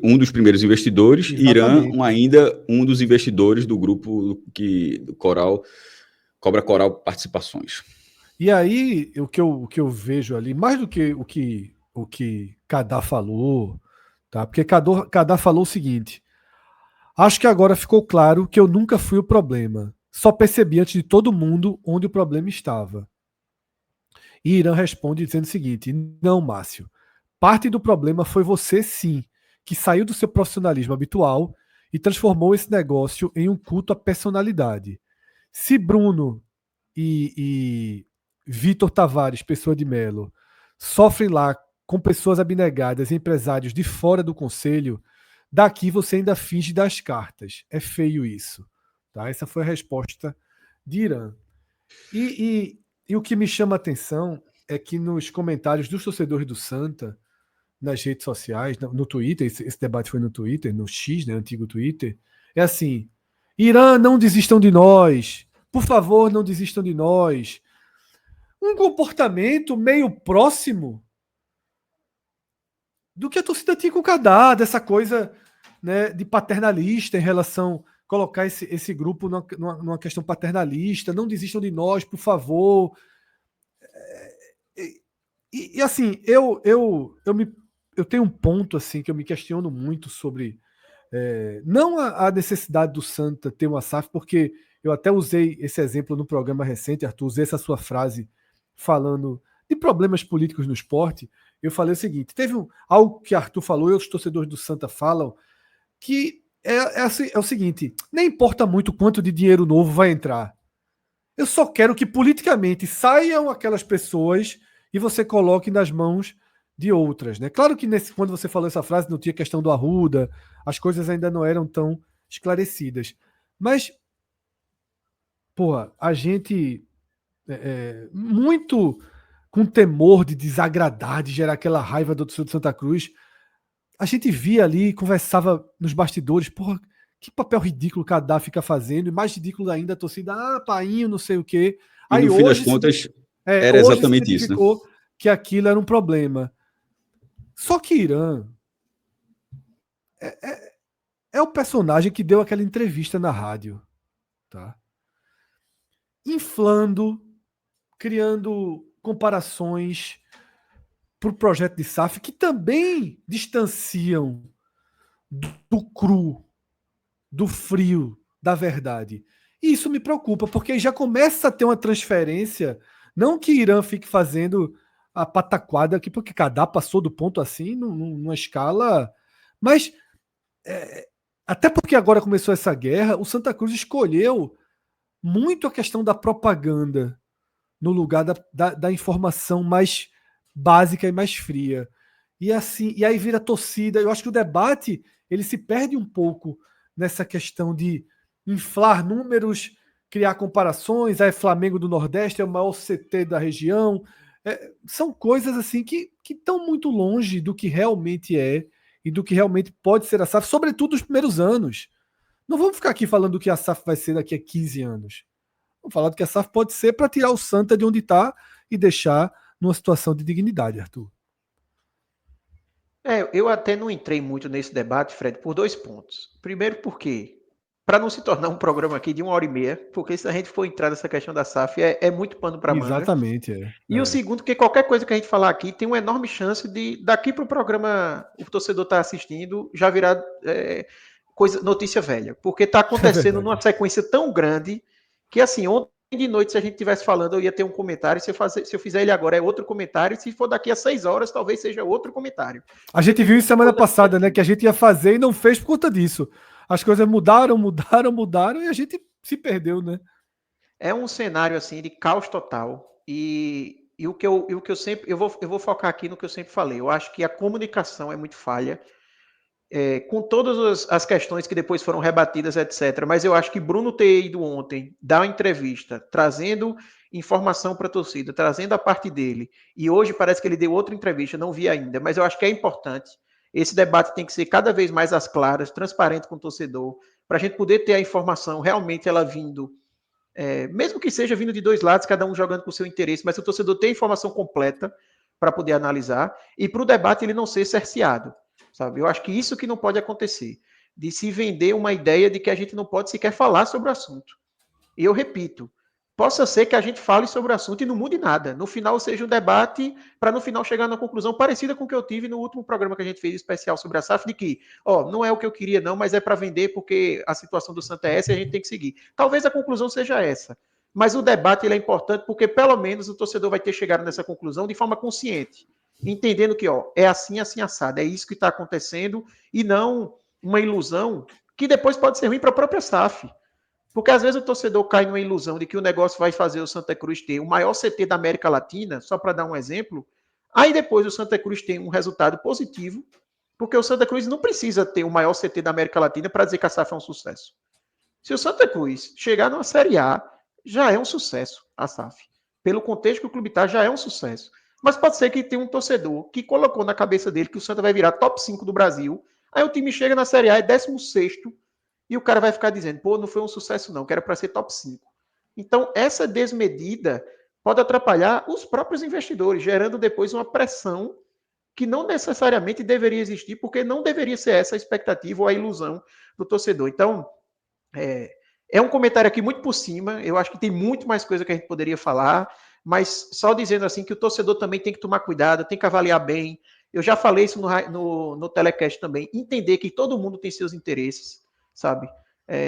um dos primeiros investidores, Exatamente. Irã ainda um dos investidores do grupo do Coral, Cobra Coral Participações. E aí, o que eu vejo ali, mais do que o que Cadá falou, tá? Porque Cadá falou o seguinte: acho que agora ficou claro que eu nunca fui o problema. Só percebi antes de todo mundo onde o problema estava. E Irã responde dizendo o seguinte: não, Márcio. Parte do problema foi você, sim, que saiu do seu profissionalismo habitual e transformou esse negócio em um culto à personalidade. Se Bruno e Vitor Tavares, pessoa de Melo, sofrem lá com pessoas abnegadas e empresários de fora do conselho, daqui você ainda finge das cartas. É feio isso. Tá? Essa foi a resposta de Irã. E o que me chama a atenção é que nos comentários dos torcedores do Santa, nas redes sociais, no Twitter, esse debate foi no Twitter, no X, né, antigo Twitter, é assim: Irã, não desistam de nós. Por favor, não desistam de nós. Um comportamento meio próximo do que a torcida tinha com o Cadá, dessa coisa, né, de paternalista em relação colocar esse grupo numa questão paternalista. Não desistam de nós, por favor. E assim, eu tenho um ponto assim que eu me questiono muito sobre não a necessidade do Santa ter uma SAF, porque eu até usei esse exemplo no programa recente, Arthur, usei essa sua frase falando de problemas políticos no esporte. Eu falei o seguinte: teve algo que Arthur falou e os torcedores do Santa falam, que é o seguinte: nem importa muito quanto de dinheiro novo vai entrar. Eu só quero que politicamente saiam aquelas pessoas e você coloque nas mãos de outras, né? Claro que quando você falou essa frase não tinha questão do Arruda, as coisas ainda não eram tão esclarecidas. Mas, porra, a gente muito com temor de desagradar, de gerar aquela raiva do torcedor de Santa Cruz, a gente via ali, conversava nos bastidores, porra, que papel ridículo o Cadá fica fazendo, e mais ridículo ainda a torcida, painho, não sei o quê. E aí no fim das contas, era hoje exatamente isso, né? Que aquilo era um problema. Só que Irã é o personagem que deu aquela entrevista na rádio, tá? inflando, criando comparações para o projeto de SAF que também distanciam do cru, do frio, da verdade. E isso me preocupa, porque já começa a ter uma transferência, não que Irã fique fazendo a pataquada aqui, porque Kadar passou do ponto assim, numa escala... Mas, até porque agora começou essa guerra, o Santa Cruz escolheu muito a questão da propaganda no lugar da informação mais básica e mais fria. E assim, e aí vira torcida. Eu acho que o debate ele se perde um pouco nessa questão de inflar números, criar comparações. Aí Flamengo do Nordeste é o maior CT da região. São coisas assim que estão muito longe do que realmente é e do que realmente pode ser a SAF, sobretudo nos primeiros anos. Não vamos ficar aqui falando do que a SAF vai ser daqui a 15 anos. Vamos falar do que a SAF pode ser para tirar o Santa de onde está e deixar numa situação de dignidade, Arthur. Eu até não entrei muito nesse debate, Fred, por 2 pontos. Primeiro, porque, para não se tornar um programa aqui de 1h30, porque se a gente for entrar nessa questão da SAF, é muito pano para manga. Exatamente. E o segundo, porque qualquer coisa que a gente falar aqui tem uma enorme chance de, daqui para o programa, o torcedor está assistindo, já virar notícia velha. Porque está acontecendo numa sequência tão grande que, assim, ontem de noite, se a gente estivesse falando, eu ia ter um comentário. Se eu fizer ele agora, é outro comentário. Se for daqui a 6 horas, talvez seja outro comentário. A gente viu isso semana passada, né? Que a gente ia fazer e não fez por conta disso. As coisas mudaram e a gente se perdeu, né? É um cenário assim de caos total. E o que eu sempre. Eu vou focar aqui no que eu sempre falei. Eu acho que a comunicação é muito falha. Com todas as questões que depois foram rebatidas, etc. Mas eu acho que Bruno ter ido ontem dar uma entrevista, trazendo informação para a torcida, trazendo a parte dele, e hoje parece que ele deu outra entrevista, não vi ainda, mas eu acho que é importante. Esse debate tem que ser cada vez mais às claras, transparente com o torcedor, para a gente poder ter a informação realmente ela vindo, mesmo que seja vindo de 2 lados, cada um jogando com o seu interesse, mas o torcedor ter a informação completa para poder analisar, e para o debate ele não ser cerceado. Sabe? Eu acho que isso que não pode acontecer, de se vender uma ideia de que a gente não pode sequer falar sobre o assunto. E eu repito, possa ser que a gente fale sobre o assunto e não mude nada. No final seja um debate para no final chegar numa conclusão parecida com o que eu tive no último programa que a gente fez especial sobre a SAF, de que, não é o que eu queria não, mas é para vender porque a situação do Santa é essa e a gente tem que seguir. Talvez a conclusão seja essa. Mas o debate ele é importante porque pelo menos o torcedor vai ter chegado nessa conclusão de forma consciente, entendendo que é assim, assim, assado, é isso que está acontecendo e não uma ilusão que depois pode ser ruim para a própria SAF. Porque às vezes o torcedor cai numa ilusão de que o negócio vai fazer o Santa Cruz ter o maior CT da América Latina, só para dar um exemplo, aí depois o Santa Cruz tem um resultado positivo, porque o Santa Cruz não precisa ter o maior CT da América Latina para dizer que a SAF é um sucesso. Se o Santa Cruz chegar numa Série A, já é um sucesso a SAF. Pelo contexto que o clube está, já é um sucesso. Mas pode ser que tenha um torcedor que colocou na cabeça dele que o Santa vai virar top 5 do Brasil. Aí o time chega na Série A, é 16º, e o cara vai ficar dizendo, não foi um sucesso não, que era para ser top 5. Então, essa desmedida pode atrapalhar os próprios investidores, gerando depois uma pressão que não necessariamente deveria existir, porque não deveria ser essa a expectativa ou a ilusão do torcedor. Então, é um comentário aqui muito por cima, eu acho que tem muito mais coisa que a gente poderia falar, mas só dizendo assim que o torcedor também tem que tomar cuidado, tem que avaliar bem. Eu já falei isso no telecast também, entender que todo mundo tem seus interesses, sabe?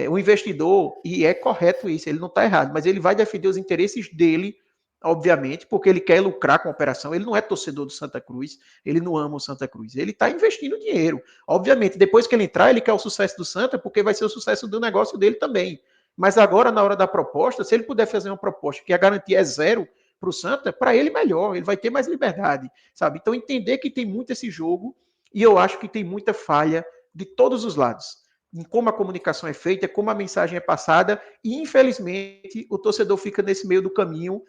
O investidor, e é correto isso, ele não está errado, mas ele vai defender os interesses dele, obviamente, porque ele quer lucrar com a operação, ele não é torcedor do Santa Cruz, ele não ama o Santa Cruz, ele está investindo dinheiro. Obviamente, depois que ele entrar, ele quer o sucesso do Santa, porque vai ser o sucesso do negócio dele também. Mas agora, na hora da proposta, se ele puder fazer uma proposta que a garantia é 0 para o Santa, para ele melhor, ele vai ter mais liberdade, sabe? Então, entender que tem muito esse jogo, e eu acho que tem muita falha de todos os lados, em como a comunicação é feita, como a mensagem é passada, e infelizmente o torcedor fica nesse meio do caminho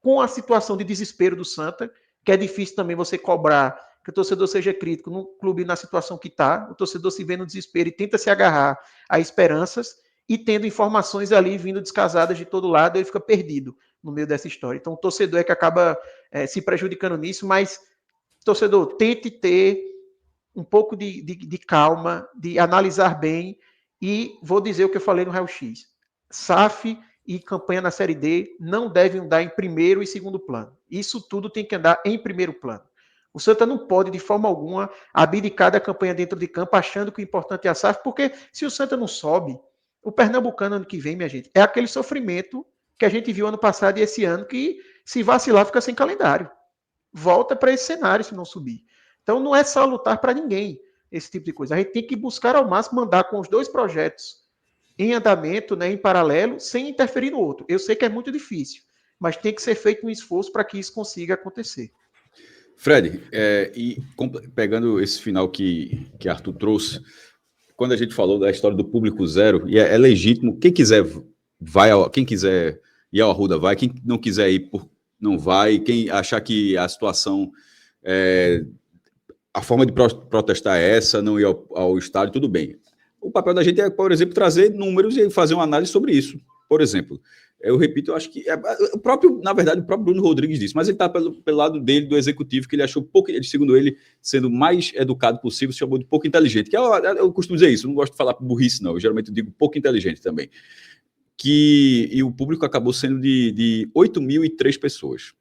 com a situação de desespero do Santa, que é difícil também você cobrar que o torcedor seja crítico no clube na situação que está, o torcedor se vê no desespero e tenta se agarrar a esperanças, e tendo informações ali vindo descasadas de todo lado, ele fica perdido no meio dessa história. Então o torcedor é que acaba se prejudicando nisso, mas torcedor, tente ter um pouco de calma, de analisar bem, e vou dizer o que eu falei no Raio X. SAF e campanha na Série D não devem andar em primeiro e segundo plano. Isso tudo tem que andar em primeiro plano. O Santa não pode, de forma alguma, abdicar da campanha dentro de campo, achando que o importante é a SAF, porque se o Santa não sobe, o Pernambucano ano que vem, minha gente, é aquele sofrimento que a gente viu ano passado e esse ano, que se vacilar fica sem calendário. Volta para esse cenário se não subir. Então não é só lutar para ninguém, esse tipo de coisa. A gente tem que buscar ao máximo andar com os dois projetos em andamento, né, em paralelo, sem interferir no outro. Eu sei que é muito difícil, mas tem que ser feito um esforço para que isso consiga acontecer. Fred, pegando esse final que Arthur trouxe, quando a gente falou da história do público zero, e é legítimo, quem quiser quem quiser ir ao Arruda vai, quem não quiser ir não vai, quem achar que a situação, a forma de protestar é essa, não ir ao estádio, tudo bem. O papel da gente é, por exemplo, trazer números e fazer uma análise sobre isso. Por exemplo, eu repito, eu acho que na verdade, o próprio Bruno Rodrigues disse, mas ele está pelo lado dele, do executivo, que ele achou pouco, segundo ele, sendo o mais educado possível, se chamou de pouco inteligente. Que eu costumo dizer isso, eu não gosto de falar burrice, não. Eu geralmente digo pouco inteligente também. E o público acabou sendo de 8.003 pessoas.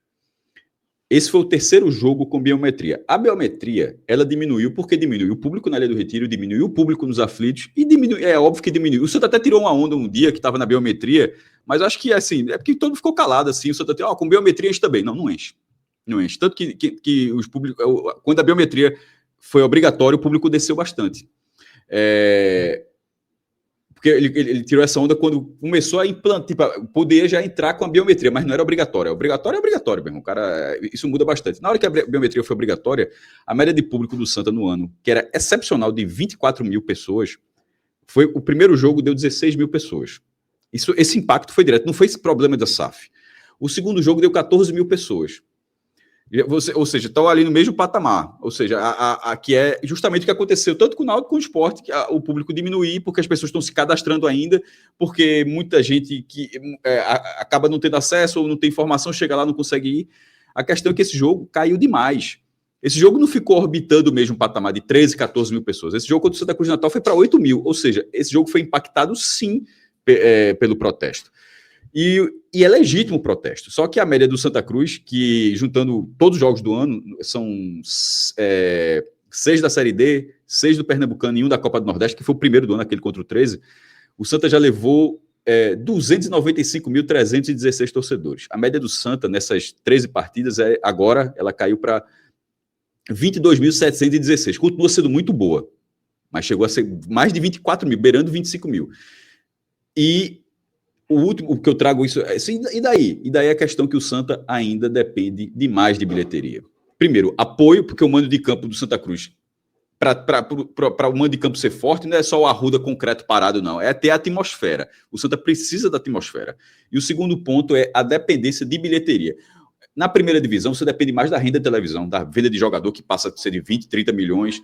Esse foi o terceiro jogo com biometria. A biometria, ela diminuiu porque diminuiu o público na Ilha do Retiro, diminuiu o público nos aflitos e é óbvio que diminuiu. O Santa até tirou uma onda um dia que estava na biometria, mas acho que assim, é porque todo mundo ficou calado assim, o Santa com biometria enche também. Não enche. Não enche. Tanto que os públicos, quando a biometria foi obrigatória, o público desceu bastante. Porque ele tirou essa onda quando começou a implantar, tipo, poder já entrar com a biometria, mas não era obrigatória. Obrigatório é obrigatório, mesmo. Cara, isso muda bastante. Na hora que a biometria foi obrigatória, a média de público do Santa no ano, que era excepcional, de 24 mil pessoas, o primeiro jogo deu 16 mil pessoas. Esse impacto foi direto, não foi esse problema da SAF. O segundo jogo deu 14 mil pessoas. Ou seja, estão ali no mesmo patamar. Ou seja, que é justamente o que aconteceu tanto com o Náutico como com o Sport, que o público diminuir, porque as pessoas estão se cadastrando ainda, porque muita gente que acaba não tendo acesso ou não tem informação, chega lá e não consegue ir. A questão é que esse jogo caiu demais. Esse jogo não ficou orbitando o mesmo patamar de 13, 14 mil pessoas. Esse jogo contra o Santa Cruz de Natal foi para 8 mil. Ou seja, esse jogo foi impactado, sim, pelo protesto. E é legítimo o protesto. Só que a média do Santa Cruz, que juntando todos os jogos do ano, são 6 da Série D, 6 do Pernambucano e 1 da Copa do Nordeste, que foi o primeiro do ano, aquele contra o 13, o Santa já levou 295.316 torcedores. A média do Santa nessas 13 partidas, agora, ela caiu para 22.716. Continua sendo muito boa, mas chegou a ser mais de 24 mil, beirando 25 mil. E o último que eu trago isso, e daí? E daí a questão que o Santa ainda depende demais de bilheteria. Primeiro, apoio, porque o mando de campo do Santa Cruz, para o mando de campo ser forte, não é só o Arruda concreto parado, não. É ter a atmosfera. O Santa precisa da atmosfera. E o segundo ponto é a dependência de bilheteria. Na primeira divisão, você depende mais da renda de televisão, da venda de jogador, que passa a ser de 20, 30 milhões.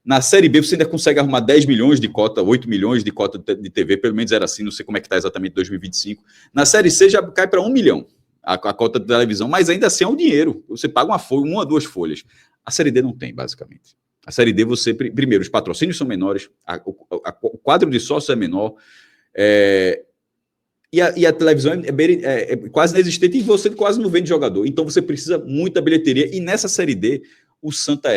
Na Série B, você ainda consegue arrumar 10 milhões de cota, 8 milhões de cota de TV, pelo menos era assim, não sei como é que está exatamente em 2025. Na Série C já cai para 1 milhão a cota de televisão, mas ainda assim é um dinheiro. Você paga uma folha, 1 ou 2 folhas. A Série D não tem, basicamente. A Série D, primeiro, os patrocínios são menores, o quadro de sócios é menor, e a televisão é quase inexistente e você quase não vende jogador. Então você precisa muito da bilheteria. E nessa Série D, o Santa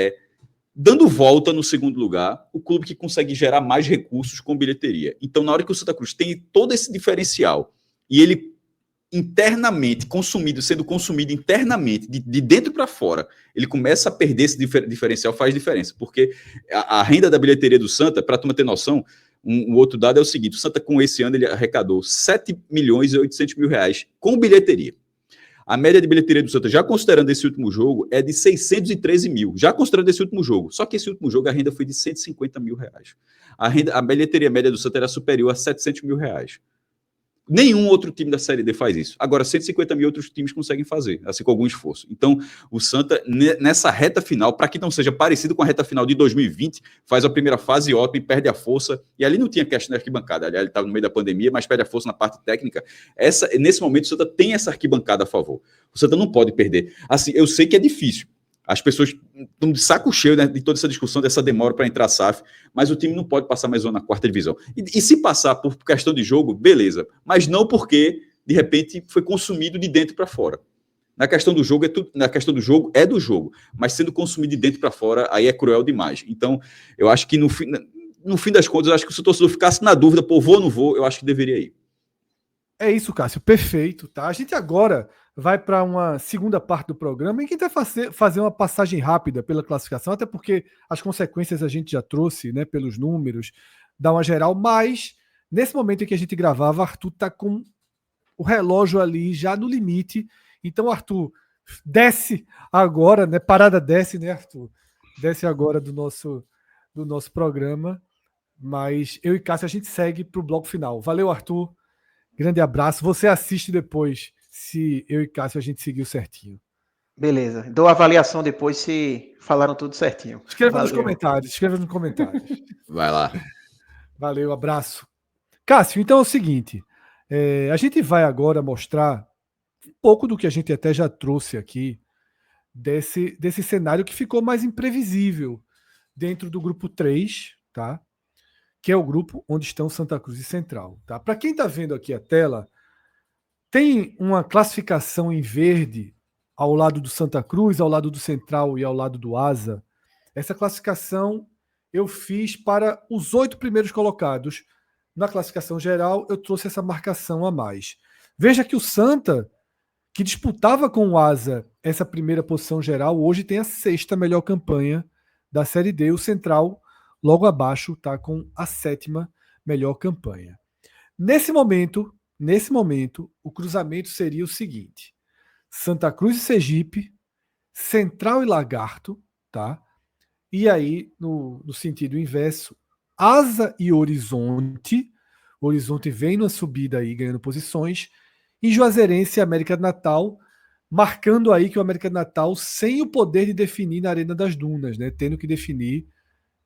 dando volta no segundo lugar, o clube que consegue gerar mais recursos com bilheteria. Então, na hora que o Santa Cruz tem todo esse diferencial e ele internamente sendo consumido internamente, de dentro para fora, ele começa a perder esse diferencial, faz diferença. Porque a renda da bilheteria do Santa, para a turma ter noção, um outro dado é o seguinte: o Santa, com esse ano, ele arrecadou 7 milhões e 800 mil reais com bilheteria. A média de bilheteria do Santa, já considerando esse último jogo, é de 613 mil. Já considerando esse último jogo. Só que esse último jogo, a renda foi de 150 mil reais. A bilheteria média do Santa era superior a 700 mil reais. Nenhum outro time da Série D faz isso. Agora, 150 mil outros times conseguem fazer, assim, com algum esforço. Então, o Santa, nessa reta final, para que não seja parecido com a reta final de 2020, faz a primeira fase ótima e perde a força. E ali não tinha questão de arquibancada. Aliás, ele estava no meio da pandemia, mas perde a força na parte técnica. Nesse momento, o Santa tem essa arquibancada a favor. O Santa não pode perder. Assim, eu sei que é difícil. As pessoas estão de saco cheio, né, de toda essa discussão, dessa demora para entrar a SAF, mas o time não pode passar mais uma na quarta divisão. E se passar por questão de jogo, beleza. Mas não porque de repente foi consumido de dentro para fora. Na questão do jogo é do jogo, mas sendo consumido de dentro para fora, aí é cruel demais. Então, eu acho que no fim das contas, eu acho que se o torcedor ficasse na dúvida, pô, vou ou não vou, eu acho que deveria ir. É isso, Cássio, perfeito, tá? A gente agora vai para uma segunda parte do programa em que a gente vai fazer uma passagem rápida pela classificação, até porque as consequências a gente já trouxe, né, pelos números, dá uma geral, mas nesse momento em que a gente gravava, Arthur tá com o relógio ali já no limite. Então, Arthur, desce agora, né? Parada desce, né, Arthur? Desce agora do nosso programa. Mas eu e Cássio, a gente segue para o bloco final. Valeu, Arthur. Grande abraço. Você assiste depois, se eu e Cássio a gente seguiu certinho. Beleza. Dou a avaliação depois se falaram tudo certinho. Escreva nos comentários. Vai lá. Valeu, abraço. Cássio, então é o seguinte. A gente vai agora mostrar um pouco do que a gente até já trouxe aqui, desse cenário que ficou mais imprevisível dentro do grupo 3, tá? Que é o grupo onde estão Santa Cruz e Central. Tá? Para quem está vendo aqui a tela, tem uma classificação em verde ao lado do Santa Cruz, ao lado do Central e ao lado do Asa. Essa classificação eu fiz para os 8 primeiros colocados. Na classificação geral, eu trouxe essa marcação a mais. Veja que o Santa, que disputava com o Asa essa primeira posição geral, hoje tem a 6ª melhor campanha da Série D. O Central, logo abaixo, está com a 7ª melhor campanha. Nesse momento, o cruzamento seria o seguinte: Santa Cruz e Sergipe, Central e Lagarto, tá? E aí, no sentido inverso, Asa e Horizonte. O Horizonte vem numa subida aí, ganhando posições. E Juazeirense e América de Natal, marcando aí que o América de Natal, sem o poder de definir na Arena das Dunas, né? Tendo que definir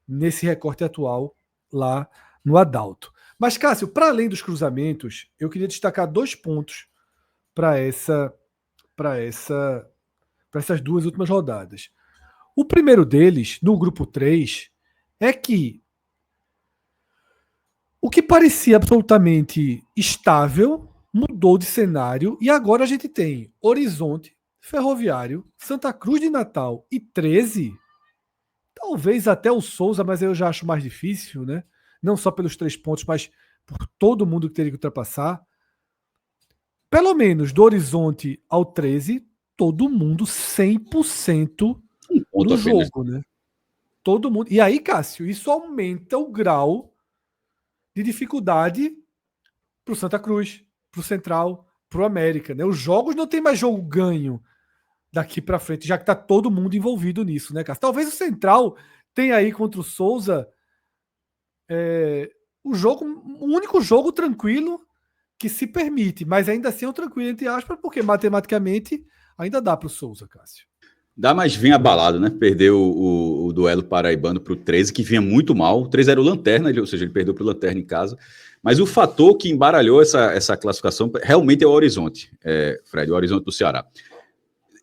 nesse recorte atual lá no Adalto. Mas, Cássio, para além dos cruzamentos, eu queria destacar 2 pontos para essas 2 últimas rodadas. O primeiro deles, no grupo 3, é que o que parecia absolutamente estável mudou de cenário e agora a gente tem Horizonte, Ferroviário, Santa Cruz de Natal e 13. Talvez até o Souza, mas eu já acho mais difícil, né? Não só pelos 3 pontos, mas por todo mundo que teria que ultrapassar. Pelo menos do Horizonte ao 13, todo mundo 100% no jogo, né? Todo mundo. E aí, Cássio, isso aumenta o grau de dificuldade para o Santa Cruz, para o Central, para o América, né? Os jogos não tem mais jogo ganho daqui para frente, já que está todo mundo envolvido nisso, né, Cássio? Talvez o Central tenha aí contra o Souza o único jogo tranquilo que se permite, mas ainda assim é um tranquilo, entre aspas, porque matematicamente ainda dá para o Souza, Cássio. Dá, mas vinha abalado, né? Perdeu o duelo paraibano para o 13, que vinha muito mal. O 13 era o Lanterna, ou seja, ele perdeu para o Lanterna em casa. Mas o fator que embaralhou essa classificação realmente é o Horizonte, Fred, o Horizonte do Ceará.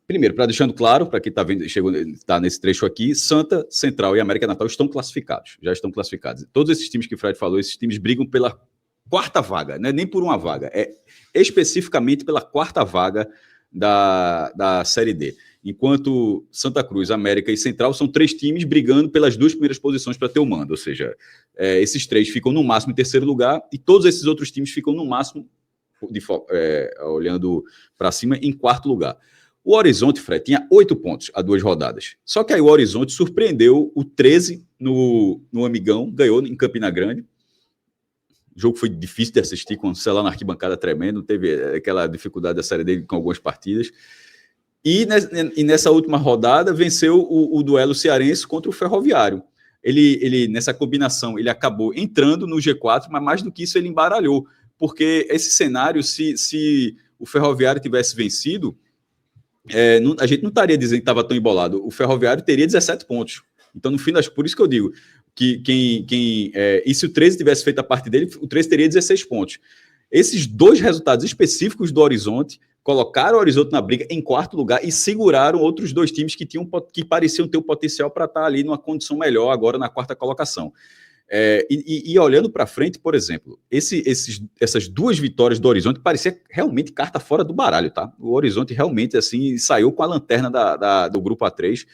Primeiro, para deixando claro, para quem está vendo, está nesse trecho aqui, Santa, Central e América Natal estão classificados, já estão classificados. Todos esses times que o Fred falou, esses times brigam pela 4ª vaga, não é nem por uma vaga, é especificamente pela 4ª vaga da Série D. Enquanto Santa Cruz, América e Central são 3 times brigando pelas 2 primeiras posições para ter o mando, ou seja, esses 3 ficam no máximo em 3º lugar e todos esses outros times ficam no máximo, olhando para cima, em 4º lugar. O Horizonte, Fred, tinha 8 pontos a 2 rodadas. Só que aí o Horizonte surpreendeu o 13 no Amigão, ganhou em Campina Grande. O jogo foi difícil de assistir, com o celular na arquibancada tremendo, teve aquela dificuldade da série dele com algumas partidas. E nessa última rodada venceu o duelo cearense contra o Ferroviário. Ele, nessa combinação, ele acabou entrando no G4, mas mais do que isso ele embaralhou, porque esse cenário, se o Ferroviário tivesse vencido, a gente não estaria dizendo que estava tão embolado. O Ferroviário teria 17 pontos. Então, no fim por isso que eu digo que e se o 13 tivesse feito a parte dele, o 13 teria 16 pontos. Esses 2 resultados específicos do Horizonte colocaram o Horizonte na briga em 4º lugar e seguraram outros 2 times que pareciam ter o potencial para estar ali numa condição melhor agora na 4ª colocação. E olhando para frente, por exemplo, essas 2 vitórias do Horizonte parecia realmente carta fora do baralho, tá? O Horizonte realmente assim saiu com a lanterna do grupo A3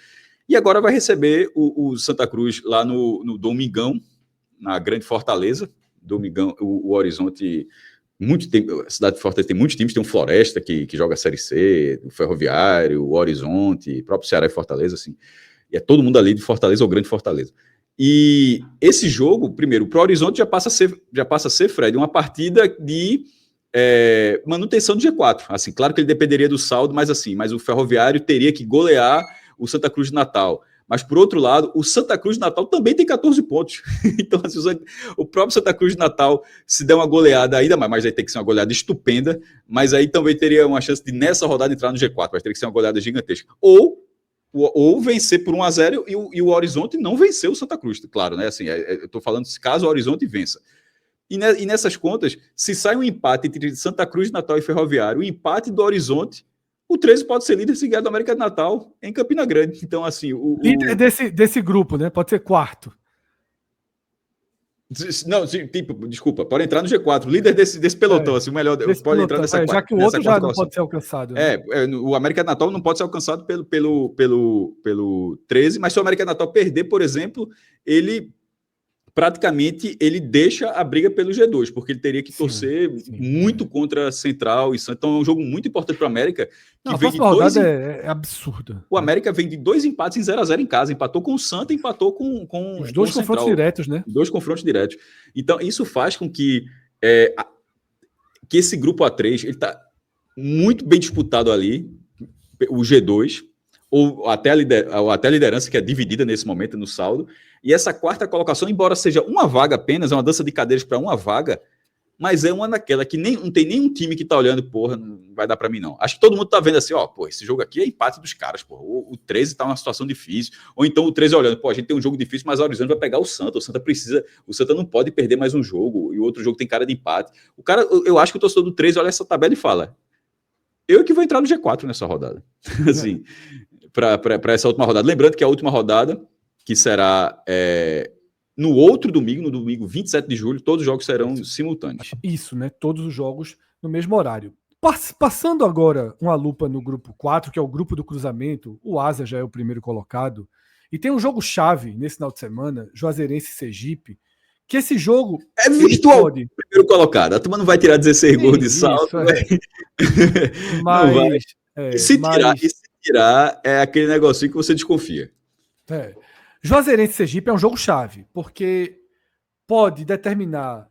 e agora vai receber o Santa Cruz lá no Domingão, na Grande Fortaleza. Domingão, o Horizonte, muito tempo, a cidade de Fortaleza tem muitos times, tem um Floresta que joga a Série C, o Ferroviário, o Horizonte, o próprio Ceará e Fortaleza, assim. E é todo mundo ali de Fortaleza ou Grande Fortaleza. E esse jogo, primeiro, para o Horizonte já passa a ser, Fred, uma partida de manutenção do G4. Assim, claro que ele dependeria do saldo, mas o Ferroviário teria que golear o Santa Cruz de Natal. Mas, por outro lado, o Santa Cruz de Natal também tem 14 pontos. Então, assim, o próprio Santa Cruz de Natal, se der uma goleada ainda mais, mas aí tem que ser uma goleada estupenda, mas aí também teria uma chance de, nessa rodada, entrar no G4, mas teria que ser uma goleada gigantesca. Ou vencer por 1-0 e o Horizonte não venceu o Santa Cruz, claro, né? Assim, eu estou falando caso o Horizonte vença. E nessas contas, se sai um empate entre Santa Cruz, Natal e Ferroviário, o empate do Horizonte, o 13 pode ser líder seguido do América de Natal em Campina Grande. Então, assim... Líder desse grupo, né? Pode ser quarto. Não, tipo, desculpa, pode entrar no G4, líder desse pelotão, assim, o melhor, pode pelotão, entrar nessa quarta. Já que o outro já não pode ser alcançado. Né? O América de Natal não pode ser alcançado pelo 13, mas se o América de Natal perder, por exemplo, ele deixa a briga pelo G2, porque ele teria que torcer muito contra Central e Santos. Então é um jogo muito importante para o América. A próxima rodada é absurda. O América vem de 2 empates em 0-0 em casa. Empatou com o Santa e empatou com os 2 confrontos diretos, né? 2 confrontos diretos. Então isso faz com que esse grupo A3 ele está muito bem disputado ali, o G2, ou até a liderança, que é dividida nesse momento no saldo. E essa quarta colocação, embora seja uma vaga apenas, é uma dança de cadeiras para uma vaga, mas é uma daquela que não tem nenhum time que tá olhando, porra, não vai dar para mim não. Acho que todo mundo tá vendo assim, esse jogo aqui é empate dos caras, porra. O 13 tá numa situação difícil, ou então o 13 olhando, a gente tem um jogo difícil, mas o Horizonte vai pegar o Santa não pode perder mais um jogo, e o outro jogo tem cara de empate. Eu acho que o torcedor do 13 olha essa tabela e fala, eu que vou entrar no G4 nessa rodada. Assim, para essa última rodada. Lembrando que a última rodada, que será no outro domingo, no domingo 27 de julho, todos os jogos serão simultâneos. Isso, né? Todos os jogos no mesmo horário. Passando agora uma lupa no grupo 4, que é o grupo do cruzamento, o Asa já é o primeiro colocado, e tem um jogo-chave nesse final de semana, Juazeirense e Sergipe, que esse jogo... É virtual primeiro colocado. A turma não vai tirar 16 gols de salto. Mas... Não vai. E se tirar, é aquele negocinho que você desconfia. Juazeirense e Sergipe é um jogo-chave, porque pode determinar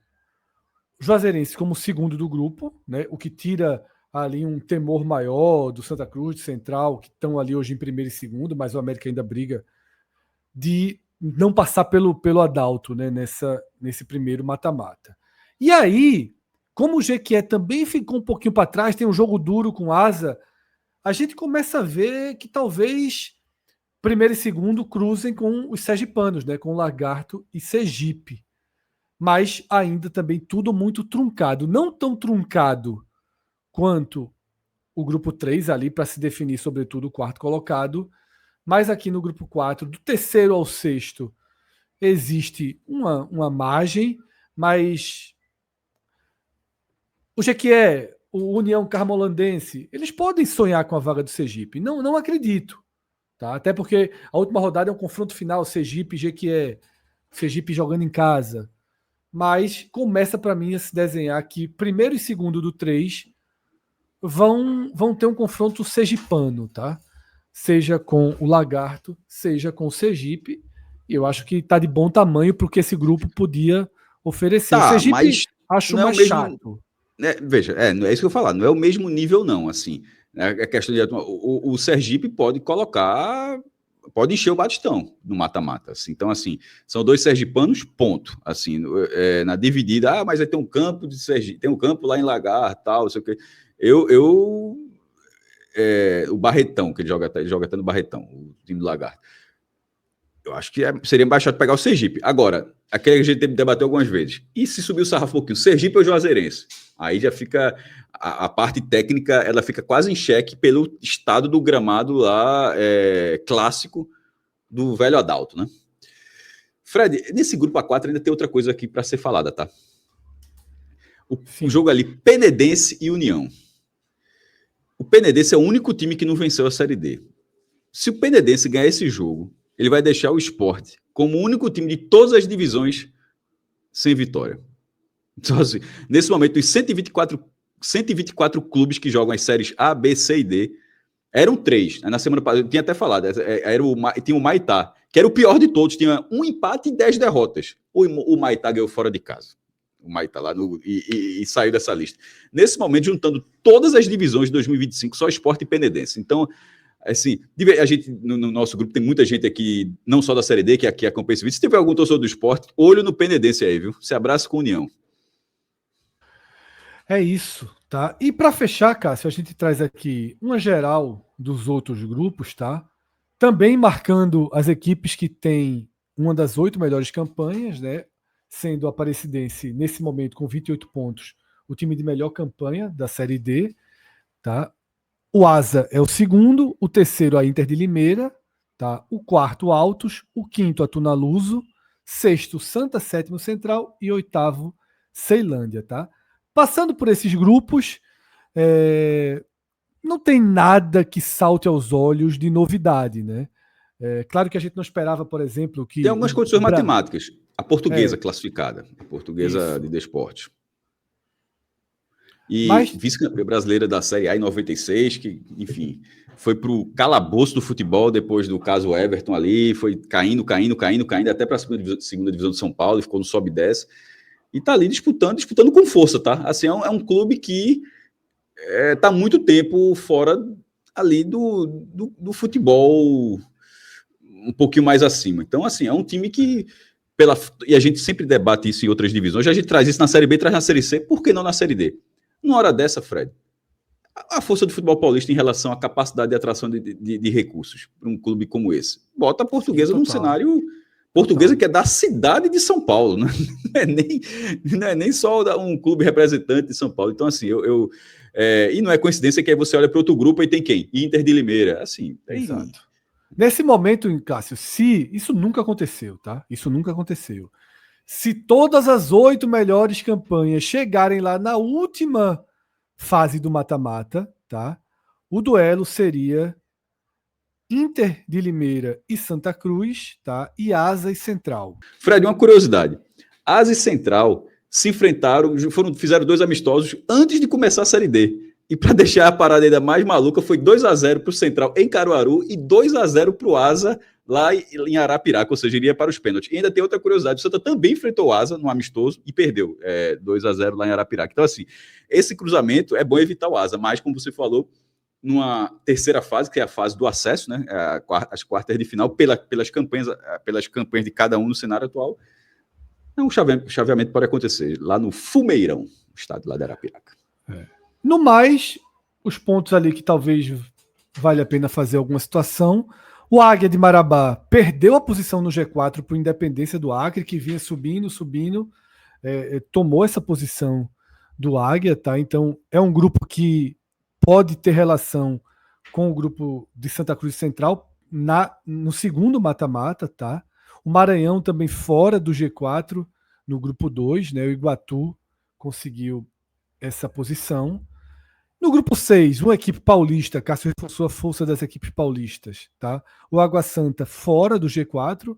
Juazeirense como segundo do grupo, né, o que tira ali um temor maior do Santa Cruz, de Central, que estão ali hoje em primeiro e segundo, mas o América ainda briga de não passar pelo Adalto, né, nesse primeiro mata-mata. E aí, como o Jequié também ficou um pouquinho para trás, tem um jogo duro com Asa, a gente começa a ver que talvez primeiro e segundo cruzem com os sergipanos, né, com Lagarto e Sergipe. Mas ainda também tudo muito truncado. Não tão truncado quanto o grupo 3 ali, para se definir, sobretudo, o quarto colocado. Mas aqui no grupo 4, do terceiro ao sexto, existe uma margem, mas o Jequié, o União Carmolandense, eles podem sonhar com a vaga do Sergipe. Não acredito. Tá? Até porque a última rodada é um confronto final, Sergipe e Jequié. Sergipe jogando em casa. Mas começa para mim a se desenhar que primeiro e segundo do 3 vão ter um confronto sergipano, tá? Seja com o Lagarto, seja com o Sergipe. E eu acho que tá de bom tamanho para o que esse grupo podia oferecer. O Sergipe mas acho mais chato. Veja, é isso que eu falar, não é o mesmo nível não, assim. A questão de o Sergipe pode encher o batistão no mata-mata. Assim. Então, assim, são 2 sergipanos, ponto. Assim, na dividida, mas aí tem um campo de Sergipe, tem um campo lá em Lagar, tal, não sei o quê. O Barretão, que ele joga até no Barretão, o time do Lagarto. Eu acho que seria mais chato pegar o Sergipe. Agora, aquele que a gente debateu algumas vezes. E se subir o sarrafo um pouquinho? Sergipe ou Juazeirense? Aí já fica... A parte técnica, ela fica quase em xeque pelo estado do gramado lá clássico do velho Adalto, né? Fred, nesse grupo A4 ainda tem outra coisa aqui para ser falada, tá? O jogo ali, Penedense e União. O Penedense é o único time que não venceu a Série D. Se o Penedense ganhar esse jogo, ele vai deixar o Sport como o único time de todas as divisões sem vitória. Então, assim, nesse momento, os 124 clubes que jogam as séries A, B, C e D, eram 3. Na semana passada, eu tinha até falado, tinha o Maitá, que era o pior de todos, tinha um empate e 10 derrotas. O Maitá ganhou fora de casa. O Maitá lá e saiu dessa lista. Nesse momento, juntando todas as divisões de 2025, só Sport e Penedense. Então, assim, a gente, no nosso grupo, tem muita gente aqui, não só da Série D, que aqui acompanha esse vídeo. Se tiver algum torcedor do Sport, olho no Penedense aí, viu? Se abraça com União. É isso, tá? E para fechar, Cássio, a gente traz aqui uma geral dos outros grupos, tá? Também marcando as equipes que têm uma das 8 melhores campanhas, né? Sendo a Aparecidense, nesse momento, com 28 pontos, o time de melhor campanha da Série D, tá? O Asa é o segundo, o terceiro a Inter de Limeira, tá? O quarto Altos, o quinto a Tunaluso, sexto Santa Sétimo Central e oitavo Ceilândia, tá? Passando por esses grupos, não tem nada que salte aos olhos de novidade, né? Claro que a gente não esperava, por exemplo, que... Tem algumas condições matemáticas. A Portuguesa classificada, a Portuguesa isso. De Desportos. E vice-campeã brasileira da Série A em 96, que, enfim, foi para o calabouço do futebol depois do caso Everton ali, foi caindo até para a segunda divisão de São Paulo, e ficou no sobe e desce. E tá ali disputando com força, tá? Assim, é um clube que tá muito tempo fora ali do futebol um pouquinho mais acima. Então, assim, é um time que, e a gente sempre debate isso em outras divisões, a gente traz isso na Série B, traz na Série C, por que não na Série D? Numa hora dessa, Fred, a força do futebol paulista em relação à capacidade de atração de recursos para um clube como esse. Bota a Portuguesa num cenário... Portuguesa que é da cidade de São Paulo, né? Não é nem só um clube representante de São Paulo. Então, assim, e não é coincidência que aí você olha para outro grupo e tem quem? Inter de Limeira. Assim, exato. Nesse momento, Cássio, isso nunca aconteceu, tá? Isso nunca aconteceu. Se todas as 8 melhores campanhas chegarem lá na última fase do mata-mata, tá? O duelo seria Inter de Limeira e Santa Cruz, tá? E Asa e Central. Fred, uma curiosidade. Asa e Central se enfrentaram, fizeram 2 amistosos antes de começar a Série D. E para deixar a parada ainda mais maluca, foi 2-0 para o Central em Caruaru e 2-0 para o Asa lá em Arapiraca, ou seja, iria para os pênaltis. E ainda tem outra curiosidade, o Santa também enfrentou o Asa no amistoso e perdeu 2-0 lá em Arapiraca. Então, assim, esse cruzamento é bom evitar o Asa, mas, como você falou, numa terceira fase, que é a fase do acesso, né, as quartas de final, pelas campanhas de cada um no cenário atual, um chaveamento pode acontecer lá no Fumeirão, estádio lá de Arapiraca. No mais, os pontos ali que talvez vale a pena fazer alguma situação. O Águia de Marabá perdeu a posição no G4 para o Independência do Acre, que vinha subindo, tomou essa posição do Águia, tá? Então é um grupo que pode ter relação com o grupo de Santa Cruz Central no segundo mata-mata, tá? O Maranhão também fora do G4 no grupo 2, né? O Iguatu conseguiu essa posição. No grupo 6, uma equipe paulista, Cássio reforçou a força das equipes paulistas, tá? O Água Santa fora do G4,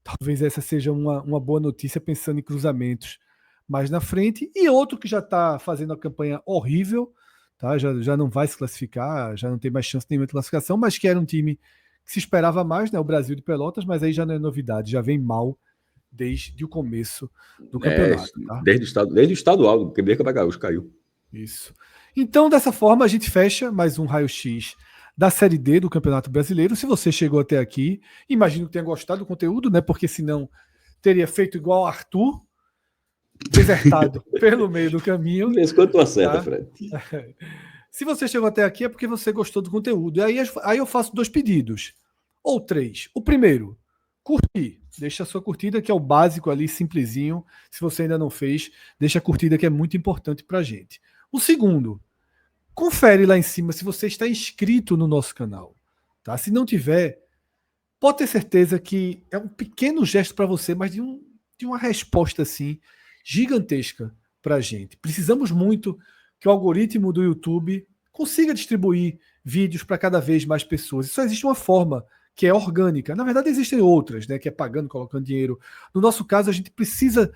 talvez essa seja uma boa notícia pensando em cruzamentos mais na frente, e outro que já está fazendo a campanha horrível, tá? Já não vai se classificar, já não tem mais chance nenhuma de classificação, mas que era um time que se esperava mais, né? O Brasil de Pelotas, mas aí já não é novidade, já vem mal desde o começo do campeonato. Tá? Desde o estadual, o Quebec Gaúcho caiu. Isso. Então, dessa forma, a gente fecha mais um raio-x da Série D do Campeonato Brasileiro. Se você chegou até aqui, imagino que tenha gostado do conteúdo, né? Porque senão teria feito igual Arthur, desertado pelo meio do caminho. Vê quanto acerta, tá? Fred. Se você chegou até aqui é porque você gostou do conteúdo. E aí eu faço 2 pedidos. Ou 3. O primeiro, curtir. Deixa a sua curtida, que é o básico ali, simplesinho. Se você ainda não fez, deixa a curtida, que é muito importante pra gente. O segundo, confere lá em cima se você está inscrito no nosso canal. Tá? Se não tiver, pode ter certeza que é um pequeno gesto para você, mas de uma resposta assim gigantesca para a gente. Precisamos muito que o algoritmo do YouTube consiga distribuir vídeos para cada vez mais pessoas. E só existe uma forma, que é orgânica. Na verdade, existem outras, né, que é pagando, colocando dinheiro. No nosso caso, a gente precisa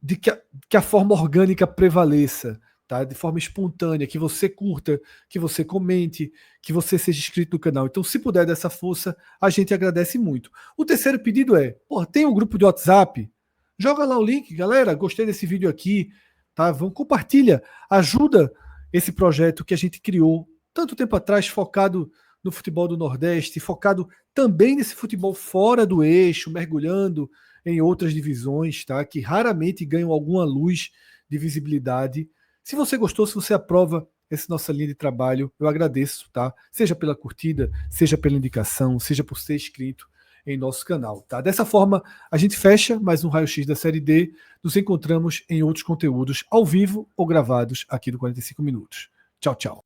de que a forma orgânica prevaleça, tá? De forma espontânea, que você curta, que você comente, que você seja inscrito no canal. Então, se puder dar essa força, a gente agradece muito. O terceiro pedido é, tem um grupo de WhatsApp, joga lá o link, galera, gostei desse vídeo aqui, tá? Compartilha, ajuda esse projeto que a gente criou tanto tempo atrás, focado no futebol do Nordeste, focado também nesse futebol fora do eixo, mergulhando em outras divisões, tá? Que raramente ganham alguma luz de visibilidade. Se você gostou, se você aprova essa nossa linha de trabalho, eu agradeço, tá? Seja pela curtida, seja pela indicação, seja por ser inscrito em nosso canal, tá? Dessa forma, a gente fecha mais um Raio-X da Série D. Nos encontramos em outros conteúdos ao vivo ou gravados aqui do 45 Minutos. Tchau, tchau.